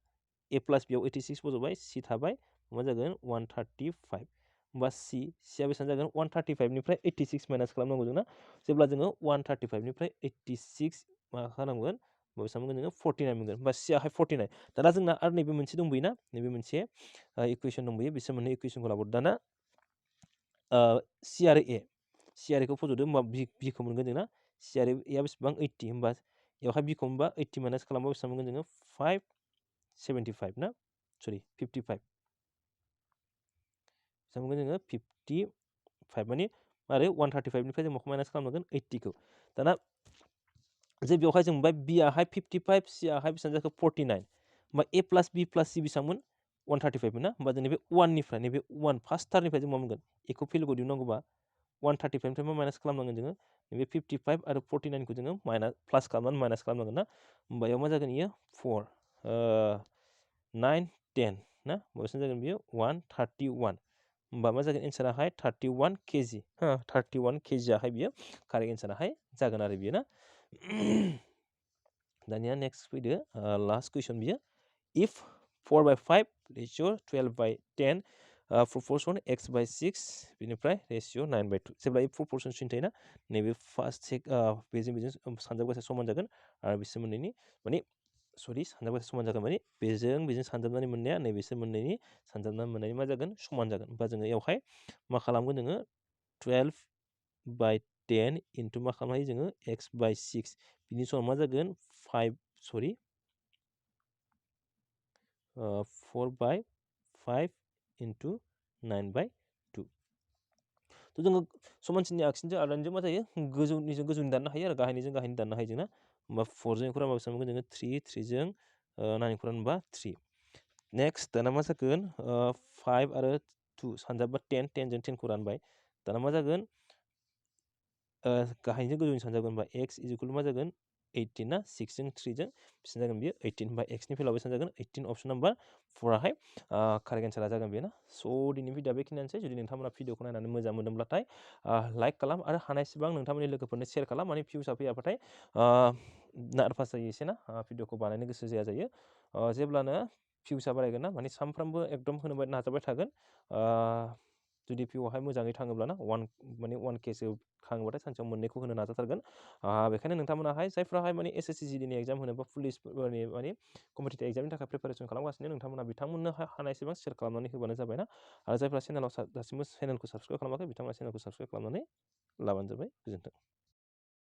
ए प्लास बियाव 86 फज'बाय सि थाबाय मा जागोन 135 होमबा सिया बेसेबां जागोन 135 निफ्राय 86 माइनास खालामनांगौ जोंना जेब्ला जोङो 135 निफ्राय 86 मा खालामगोन बेसेबां मोनगोन जोङो 49 मोनगोन होमबा सियाहाय 49 दाना जोंना आरो नैबे मोनसे दंबोयोना नैबे मोनसे इकुवेसन दंबोयो बिसोर मोननै इकुवेसनखौ लाबोदो दाना सि आरो एखौ फज'दो होमबा बिखौ मोनगोन जोंना सि आरो एआ बेसेबां 80 होमबा बेवहाय बिखौ मोनबा 80 माइनास खालामबा बेसेबां मोनगोन जोङो 575 ना सरि 55 बेसेबां मोनगोन जोङो 55 माने आरो 135 निफ्राय जों माखौ माइनास खालामनांगोन 80 खौ दाना जे बेवहाय जों मोनबाय बि आहाय 55 सि आहाय बेसेबां जाखो 49 होमबा ए प्लास बि प्लास सि बेसेबांमोन 135 मोन ना होमबा जों नैबे 1 निफ्राय नैबे 1 फार्स्ट टार्मनिफ्राय जों मा मोनगोन एखौ भेलुखौ दिहुननांगौबा 135 निफ्राय मा माइनास खालामनांगोन जोङो नैबे 55 आरो 49 खौ जोङो प्लास खालामनानै माइनास खालामनांगोन ना होमबा बेयाव मा जागोन इयो 4 9 10 ना बेसेबां जागोन बियो 131 होमबा मा जागोन एन्साराहाय 31 केजि 31 केजियाहाय बियो कारेक्ट एन्साराहाय जागोन आरो बियो ना दानिया नेक्स्ट फैदो लास्ट कुइसन बियो इफ 4/5 रेशियो 12/10 प्रपर्सन x/6 बिनिफ्राय रेशियो 9/2 जेब्ला इ प्रपर्सन सिन थायोना नैबे फार्स्ट बेजों सानजाब गासै समान जागोन आरो बिसोर मोननैनि माने सरि सानजाब गासै समान जागोन माने बेजों सानजाबनानै मोननाया नैबेसोर मोननैनि सानजाबनानै मोननायनि मा जागोन समान जागोन होमबा जोङो बेयावहाय मा खालामगोन जोङो 12/10 इन्टु मा खालामनो हायो जोङो x/6 बिनि समाव मा जागोन 4/5 इन्टु 9/2 थ' जोङो समानसिननि आगसिजों आदानिजों मा जायो गोजौनिजों गोजौनि दाननो हायो आरो गाहायनिजों गाहायनि दाननो हायो जोंना होमबा 4जों एखौ रानबा बेसेबां मोनगोन जोङो 3जों 9 खौ रानबा 3 नेक्स्ट दाना मा जागोन 5 आरो 2 सानजाबा 10जों 10 खौ रानबाय दाना मा जागोन गाहायजों गोजौनि सानजाबगोन होनबा x इजिकुल मा जागोन 18 ना 6जों 3जों बेसेबां जागोन बियो 18 होमबा x नि भेलुआ बेसेबां जागोन 18 अपसन नाम्बार 4 कारेक्ट एन्सारा जागोन बेयो ना स' दिनै भिडिअआ बेखिनियानोसै जुदि नोंथांमोना भिडिअखौ नायनानै मोजां मोनदोंब्लाथाय लाइक खालाम आरो हानायसेबां नोंथांमोननि लोगोफोरनो शेयार खालाम माने भिउसआ फैयाबाथाय नार्भास जायो एसे ना भिडिअखौ बानायनो गोसो जायो जेब्लानो भिउसआ बारायगोन ना माने सानफ्रामबो एकदम होनो नाजाबाय थागोन जुदि भिउआहाय मोजाङै थाङोब्लाना 1Kसो खाङोबाथाय सानसेयाव मोननैखौ होनो नाजाथारगोन बेखायनो नोंथांमोनाहाय जायफ्राहाय माने SSC GDनि एग्जाम होनो बा पुलिसफोरनि माने कम्पिटिटिभ एग्जामनि थाखाय प्रिपारेसन खालामगासिनो नोंथांमोना बिथांमोननो हानायसेबां शेयार खालामनानै होबानो जाबाय ना आरो जायफ्रा दासिमबो चेनेलखौ साबस्क्राइब खालामाखै बिथांमोना चेनेलखौ साबस्क्राइब खालामनानै लाबानो जाबाय गोजोन्थों